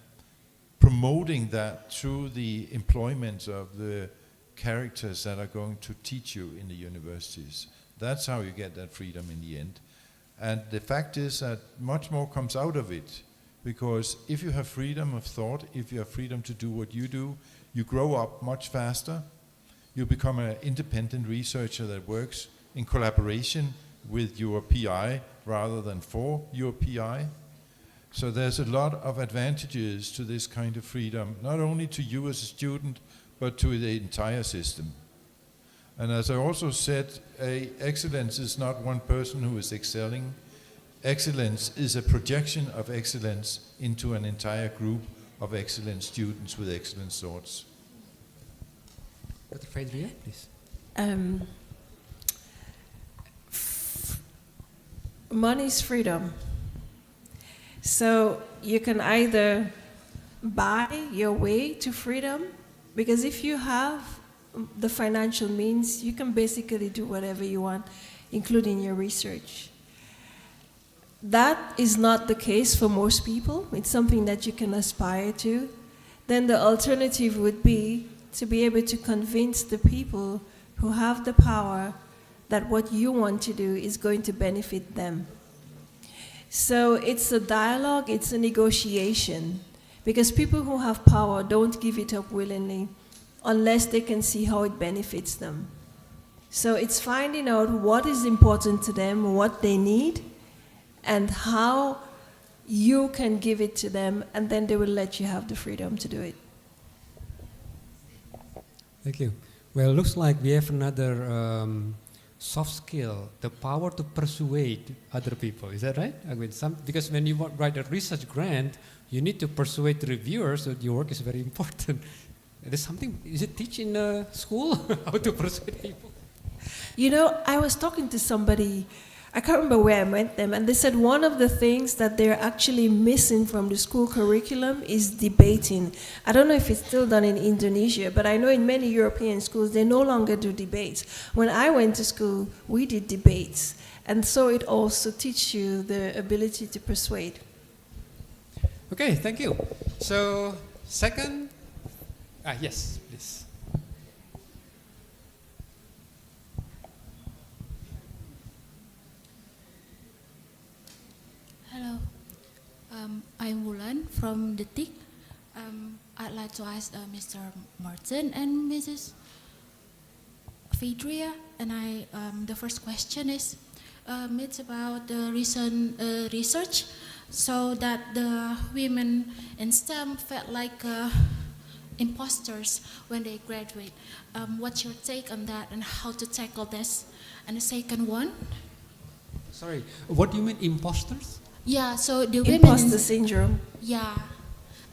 promoting that through the employment of the characters that are going to teach you in the universities. That's how you get that freedom in the end. And the fact is that much more comes out of it, because if you have freedom of thought, if you have freedom to do what you do, you grow up much faster. You become an independent researcher that works in collaboration with your PI rather than for your PI. So there's a lot of advantages to this kind of freedom, not only to you as a student, but to the entire system. And as I also said, excellence is not one person who is excelling. Excellence is a projection of excellence into an entire group of excellent students with excellent thoughts. Dr. Fedria, please. Money is freedom. So you can either buy your way to freedom, because if you have the financial means, you can basically do whatever you want, including your research. That is not the case for most people. It's something that you can aspire to. Then the alternative would be to be able to convince the people who have the power that what you want to do is going to benefit them. So it's a dialogue, it's a negotiation, because people who have power don't give it up willingly unless they can see how it benefits them. So it's finding out what is important to them, what they need, and how you can give it to them, and then they will let you have the freedom to do it. Thank you. Well, it looks like we have another soft skill, the power to persuade other people. Is that right? I mean, because when you write a research grant, you need to persuade the reviewers that your work is very important. There's something, is it teach in school how to persuade people? You know, I was talking to somebody, I can't remember where I met them, and they said one of the things that they're actually missing from the school curriculum is debating. I don't know if it's still done in Indonesia, but I know in many European schools they no longer do debates. When I went to school, we did debates, and so it also teaches you the ability to persuade. Okay, thank you. So, second, yes, please. Hello, I'm Wulan from the TIC. I'd like to ask Mr. Martin and Mrs. Fedria, and the first question is, it's about the recent research, so that the women in STEM felt like imposters when they graduate. What's your take on that, and how to tackle this? And the second one? Sorry, what do you mean imposters? Yeah, so the women... Imposter syndrome. Yeah.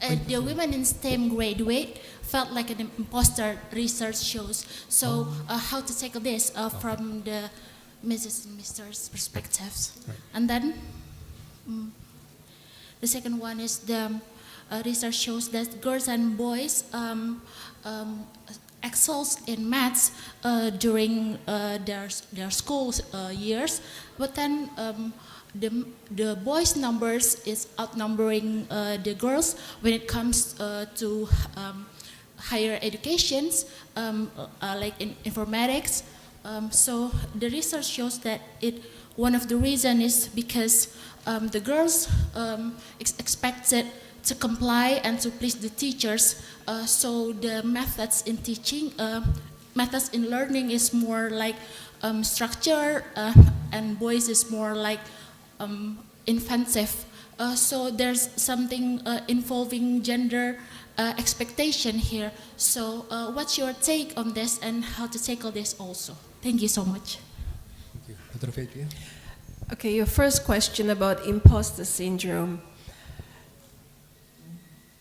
The women in STEM graduate felt like an imposter, research shows. So how to tackle this from the Mrs. and Mr.'s perspectives. Right. And then the second one is the research shows that girls and boys excels in maths during their school years, but then the boys' numbers is outnumbering the girls when it comes to higher educations, like in informatics. So the research shows that one of the reasons is because the girls expected to comply and to please the teachers. So the methods in teaching, methods in learning is more like structure, and boys is more like offensive. So there's something involving gender expectation here. So what's your take on this and how to tackle this also? Thank you so much. Thank you. Dr. Fedria? Okay, your first question about imposter syndrome.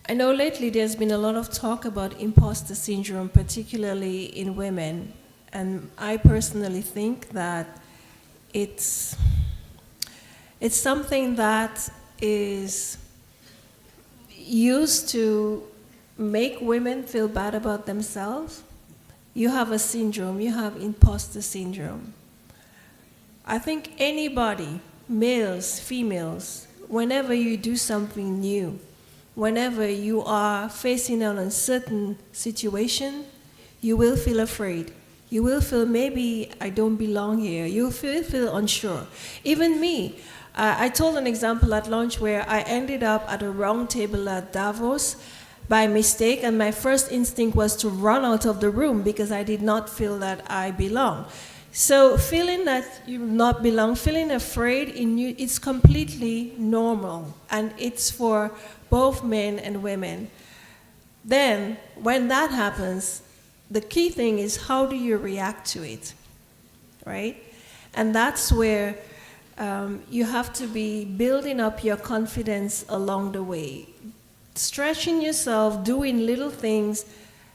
I know lately there's been a lot of talk about imposter syndrome, particularly in women. And I personally think that it's something that is used to make women feel bad about themselves, you have a syndrome, you have imposter syndrome. I think anybody, males, females, whenever you do something new, whenever you are facing an uncertain situation, you will feel afraid. You will feel, maybe I don't belong here. You will feel unsure. Even me, I told an example at lunch where I ended up at a round table at Davos by mistake, and my first instinct was to run out of the room because I did not feel that I belong. So feeling that you not belong, feeling afraid in you, it's completely normal, and it's for both men and women. Then, when that happens, the key thing is, how do you react to it, right? And that's where you have to be building up your confidence along the way. Stretching yourself, doing little things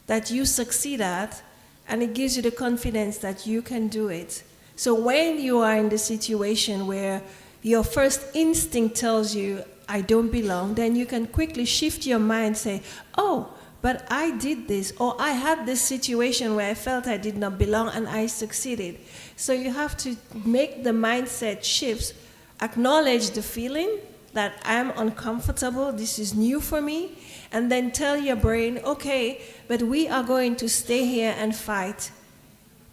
that you succeed at, and it gives you the confidence that you can do it. So when you are in the situation where your first instinct tells you, I don't belong, then you can quickly shift your mind, say, oh, but I did this, or I had this situation where I felt I did not belong and I succeeded. So you have to make the mindset shifts, acknowledge the feeling that I'm uncomfortable, this is new for me, and then tell your brain, okay, but we are going to stay here and fight.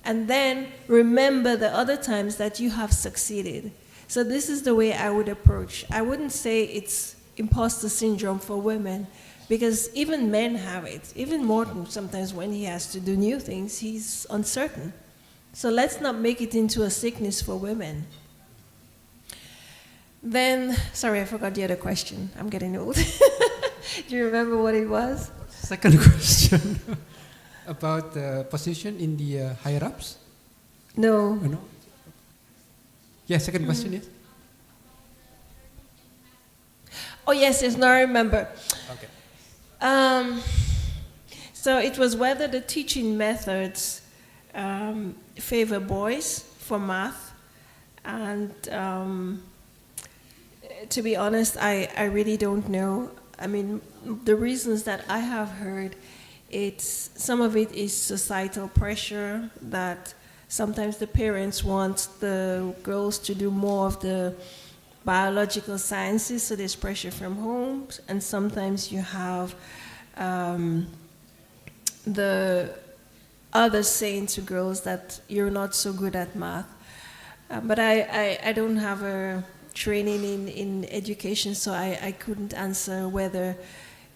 And then remember the other times that you have succeeded. So this is the way I would approach. I wouldn't say it's imposter syndrome for women, because even men have it. Even Morton, sometimes when he has to do new things, he's uncertain. So let's not make it into a sickness for women. Then, sorry, I forgot the other question. I'm getting old. Do you remember what it was? Second question about the position in the higher ups. No. No. Yeah, second question, yes. Oh yes, now I remember. Okay. So it was whether the teaching methods favor boys for math, and to be honest, I really don't know. I mean, the reasons that I have heard, some of it is societal pressure, that sometimes the parents want the girls to do more of the biological sciences, so there's pressure from home, and sometimes you have the others saying to girls that you're not so good at math. But I don't have a training in education, so I couldn't answer whether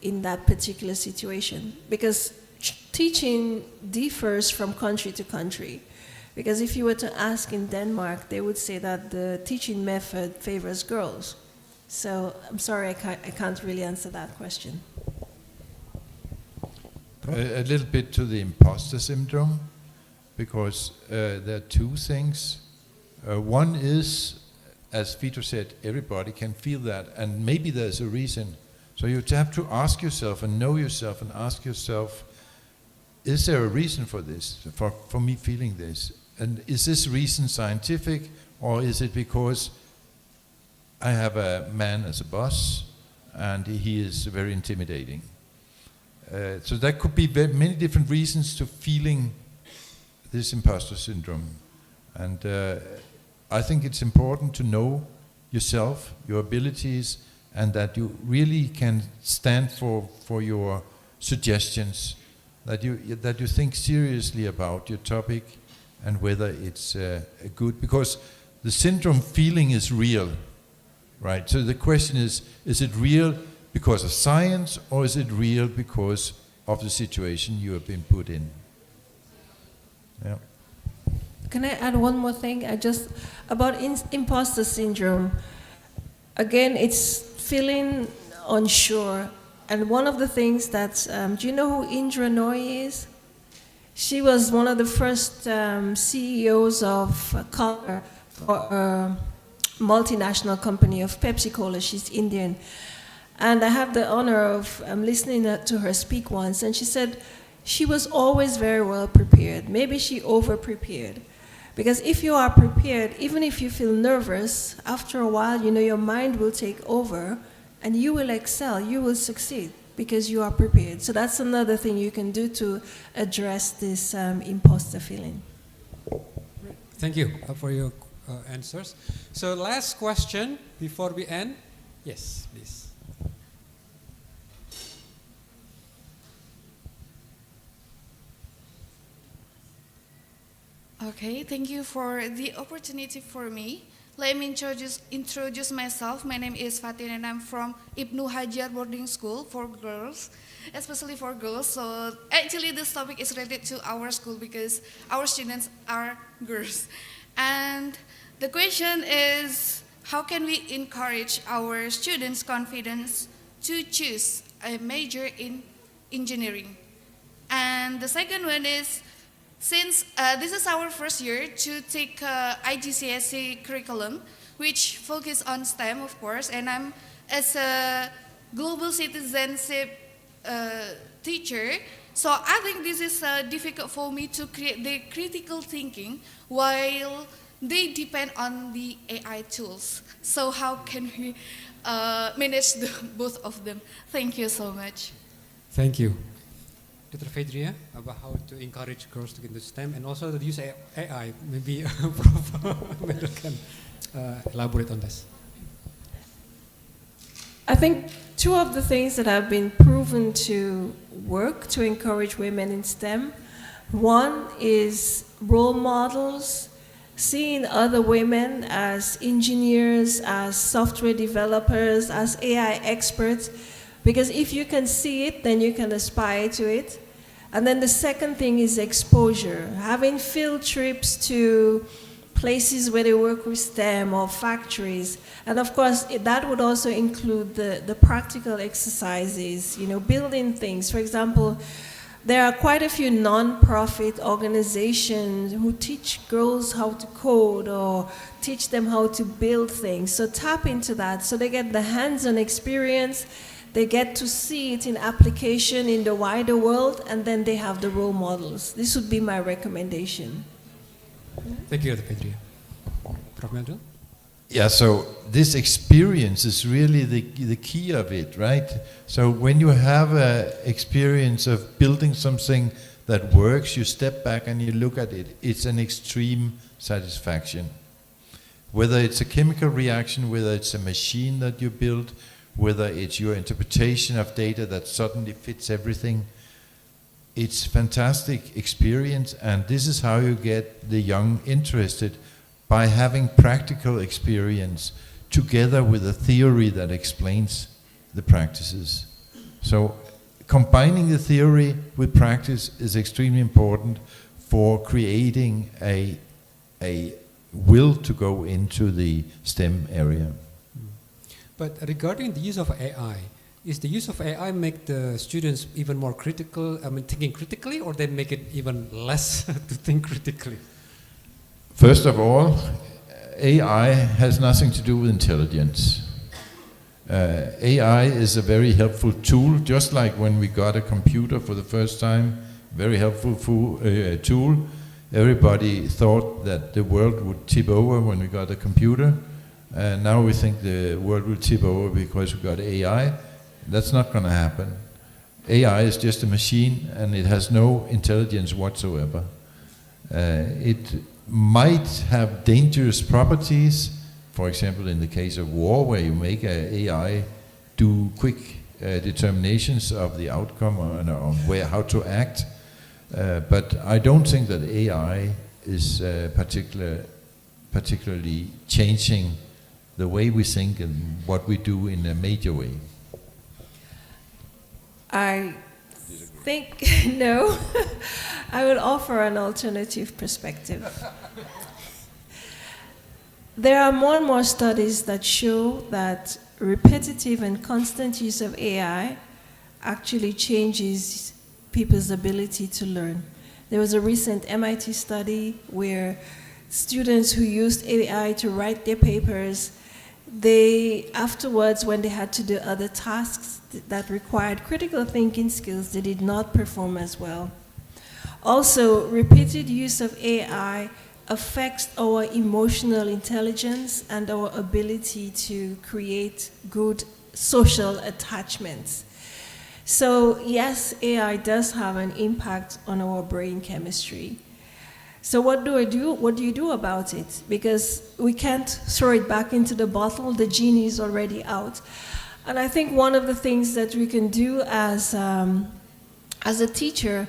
in that particular situation, because teaching differs from country to country. Because if you were to ask in Denmark, they would say that the teaching method favors girls. So I'm sorry, I can't really answer that question. A little bit to the imposter syndrome, because there are two things. One is, as Vito said, everybody can feel that, and maybe there's a reason. So you have to ask yourself and know yourself and ask yourself, is there a reason for this, for me feeling this? And is this reason scientific, or is it because I have a man as a boss and he is very intimidating? So there could be many different reasons to feeling this imposter syndrome. And I think it's important to know yourself, your abilities, and that you really can stand for your suggestions, that you think seriously about your topic and whether it's good, because the syndrome feeling is real, right? So the question is it real because of science, or is it real because of the situation you have been put in? Yeah. Can I add one more thing? About imposter syndrome. Again, it's feeling unsure. And one of the things that, do you know who Indra Nooyi is? She was one of the first CEOs of color for a multinational company of Pepsi Cola. She's Indian. And I had the honor of listening to her speak once, and she said she was always very well prepared. Maybe she over-prepared. Because if you are prepared, even if you feel nervous, after a while, your mind will take over, and you will excel, you will succeed. because you are prepared. So that's another thing you can do to address this imposter feeling. Thank you for your answers. So last question before we end. Yes, please. Okay, thank you for the opportunity for me. Let me introduce myself. My name is Fatin and I'm from Ibnu Hajar Boarding School for girls, especially for girls. So actually this topic is related to our school because our students are girls. And the question is, how can we encourage our students' confidence to choose a major in engineering? And the second one is, since this is our first year to take IGCSE curriculum, which focus on STEM, of course, and I'm as a global citizenship teacher, so I think this is difficult for me to create the critical thinking while they depend on the AI tools. So how can we manage both of them? Thank you so much. Thank you. Dr. Fedria, about how to encourage girls to get into STEM and also to use AI. Maybe Prof. Mendel can elaborate on this. I think two of the things that have been proven to work to encourage women in STEM, one is role models, seeing other women as engineers, as software developers, as AI experts, because if you can see it, then you can aspire to it. And then the second thing is exposure. Having field trips to places where they work with STEM or factories. And of course, that would also include the practical exercises, you know, building things. For example, there are quite a few non-profit organizations who teach girls how to code or teach them how to build things. So tap into that so they get the hands-on experience. They get to see it in application in the wider world, and then they have the role models. This would be my recommendation. Thank you, Dr. Fedria. Prof. Mendel? Yeah, so this experience is really the key of it, right? So when you have an experience of building something that works, you step back and you look at it, it's an extreme satisfaction. Whether it's a chemical reaction, whether it's a machine that you build, whether it's your interpretation of data that suddenly fits everything, it's fantastic experience, and this is how you get the young interested, by having practical experience together with a theory that explains the practices. So combining the theory with practice is extremely important for creating a will to go into the STEM area. But regarding the use of AI, is the use of AI make the students even more critical, thinking critically, or they make it even less to think critically? First of all, AI has nothing to do with intelligence. AI is a very helpful tool, just like when we got a computer for the first time, very helpful tool. Everybody thought that the world would tip over when we got a computer. And now we think the world will tip over because we got AI. That's not going to happen. AI is just a machine and it has no intelligence whatsoever. It might have dangerous properties, for example in the case of war, where you make AI do quick determinations of the outcome or how to act. But I don't think that AI is particularly changing the way we think and what we do in a major way. I think, no, I will offer an alternative perspective. There are more and more studies that show that repetitive and constant use of AI actually changes people's ability to learn. There was a recent MIT study where students who used AI to write their papers, they afterwards, when they had to do other tasks that required critical thinking skills, they did not perform as well. Also, repeated use of AI affects our emotional intelligence and our ability to create good social attachments. So yes, AI does have an impact on our brain chemistry. So what do I do? What do you do about it? Because we can't throw it back into the bottle. The genie is already out. And I think one of the things that we can do as a teacher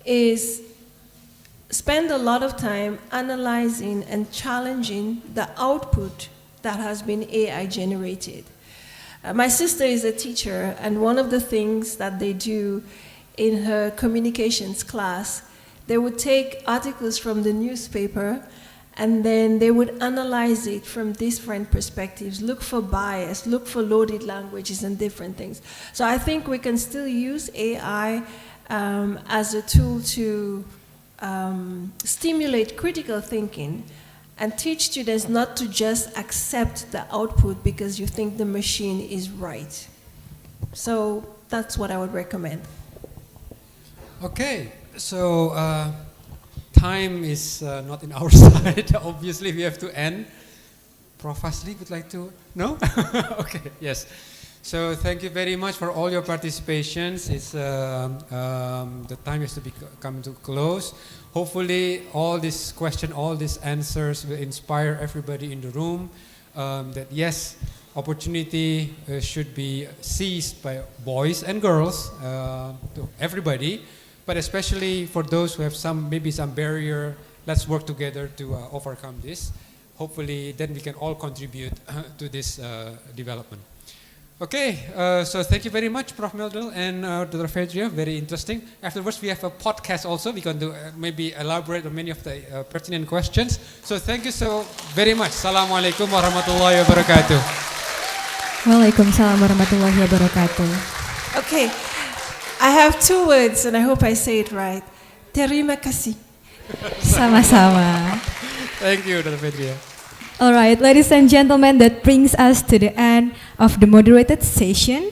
is spend a lot of time analyzing and challenging the output that has been AI generated. My sister is a teacher, and one of the things that they do in her communications class, they would take articles from the newspaper and then they would analyze it from different perspectives, look for bias, look for loaded languages and different things. So I think we can still use AI as a tool to stimulate critical thinking and teach students not to just accept the output because you think the machine is right. So that's what I would recommend. Okay, so time is not in our side. Obviously, we have to end. Prof. Fasli would like to? No? Okay, yes. So thank you very much for all your participations. It's the time has to be come to close. Hopefully, all this question, all these answers will inspire everybody in the room. That yes, opportunity should be seized by boys and girls, to everybody, but especially for those who have maybe some barrier. Let's work together to overcome this. Hopefully, then we can all contribute to this development. Okay, so thank you very much, Prof. Meldal and Dr. Fedria. Very interesting. Afterwards, we have a podcast also. We can do maybe elaborate on many of the pertinent questions. So thank you so very much. Assalamualaikum warahmatullahi wabarakatuh. Waalaikumsalam warahmatullahi wabarakatuh. Okay, I have 2 words and I hope I say it right. Terima kasih. Sama-sama. Thank you, Dr. Fedria. All right, ladies and gentlemen, that brings us to the end of the moderated session.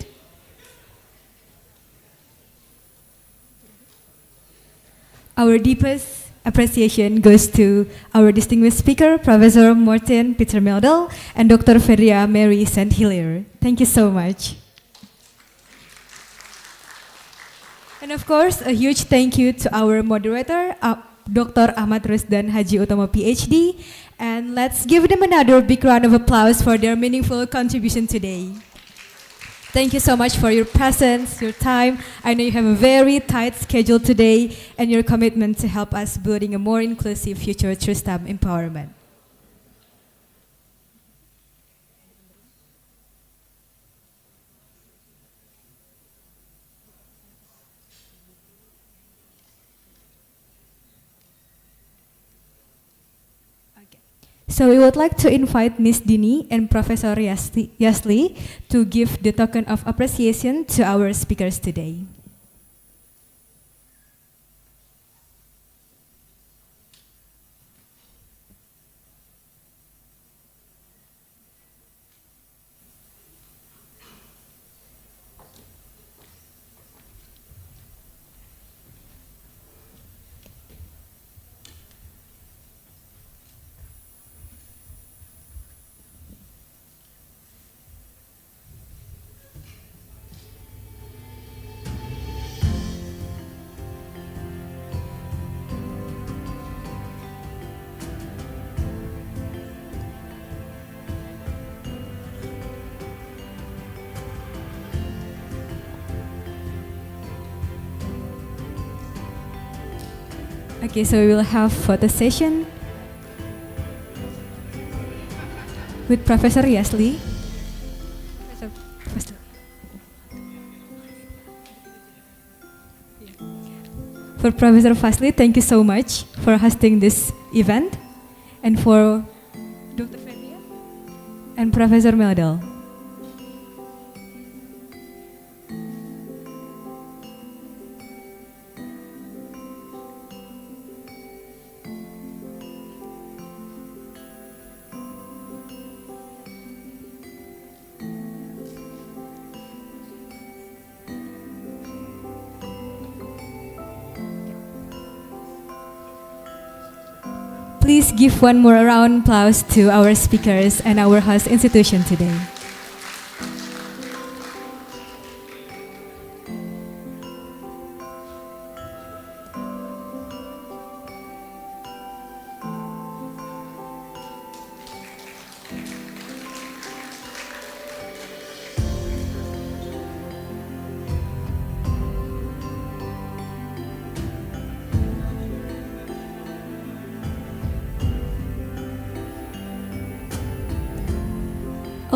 Our deepest appreciation goes to our distinguished speaker, Professor Morten Peter Meldal and Dr. Fedria Mary St. Hilaire. Thank you so much. And of course, a huge thank you to our moderator, Dr. Ahmad Rusdan Haji Utomo, PhD. And let's give them another big round of applause for their meaningful contribution today. Thank you so much for your presence, your time. I know you have a very tight schedule today and your commitment to help us building a more inclusive future through STEM empowerment. So we would like to invite Ms. Dini and Professor Yasli to give the token of appreciation to our speakers today. Okay, so we will have photo session with Professor Yasli. For Professor Fasli, thank you so much for hosting this event, and for Dr. Fedria and Professor Meldal. Please give one more round of applause to our speakers and our host institution today.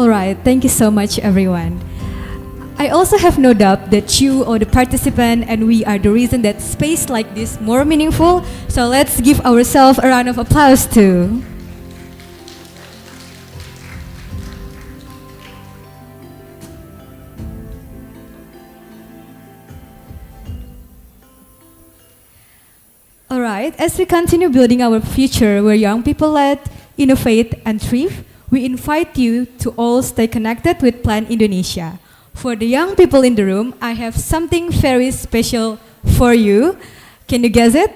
All right, thank you so much, everyone. I also have no doubt that you are the participant and we are the reason that space like this more meaningful. So let's give ourselves a round of applause too. All right, as we continue building our future where young people lead, innovate, and thrive, we invite you to all stay connected with Plan Indonesia. For the young people in the room, I have something very special for you. Can you guess it?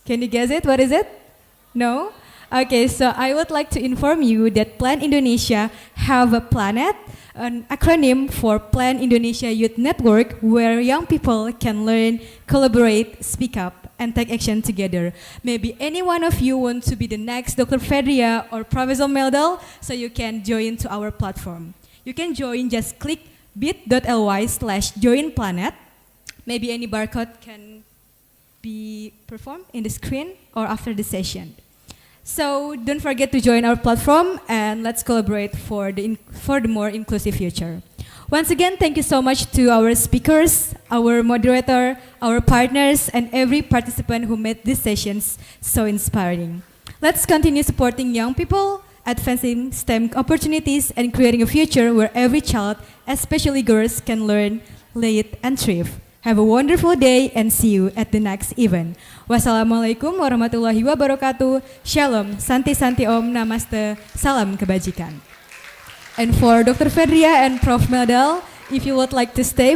Can you guess it? What is it? No? Okay, so I would like to inform you that Plan Indonesia have a planet, an acronym for Plan Indonesia Youth Network, where young people can learn, collaborate, speak up, and take action together. Maybe any one of you want to be the next Dr. Fedria or Professor Meldal, so you can join to our platform. You can join, just click bit.ly/joinplanet. Maybe any barcode can be performed in the screen or after the session. So don't forget to join our platform and let's collaborate for the more inclusive future. Once again, thank you so much to our speakers, our moderator, our partners, and every participant who made these sessions so inspiring. Let's continue supporting young people, advancing STEM opportunities, and creating a future where every child, especially girls, can learn, lead, and thrive. Have a wonderful day and see you at the next event. Wassalamualaikum warahmatullahi wabarakatuh. Shalom, Santi Santi Om, Namaste, Salam Kebajikan. And for Dr. Fedria and Prof. Meldal, if you would like to stay, we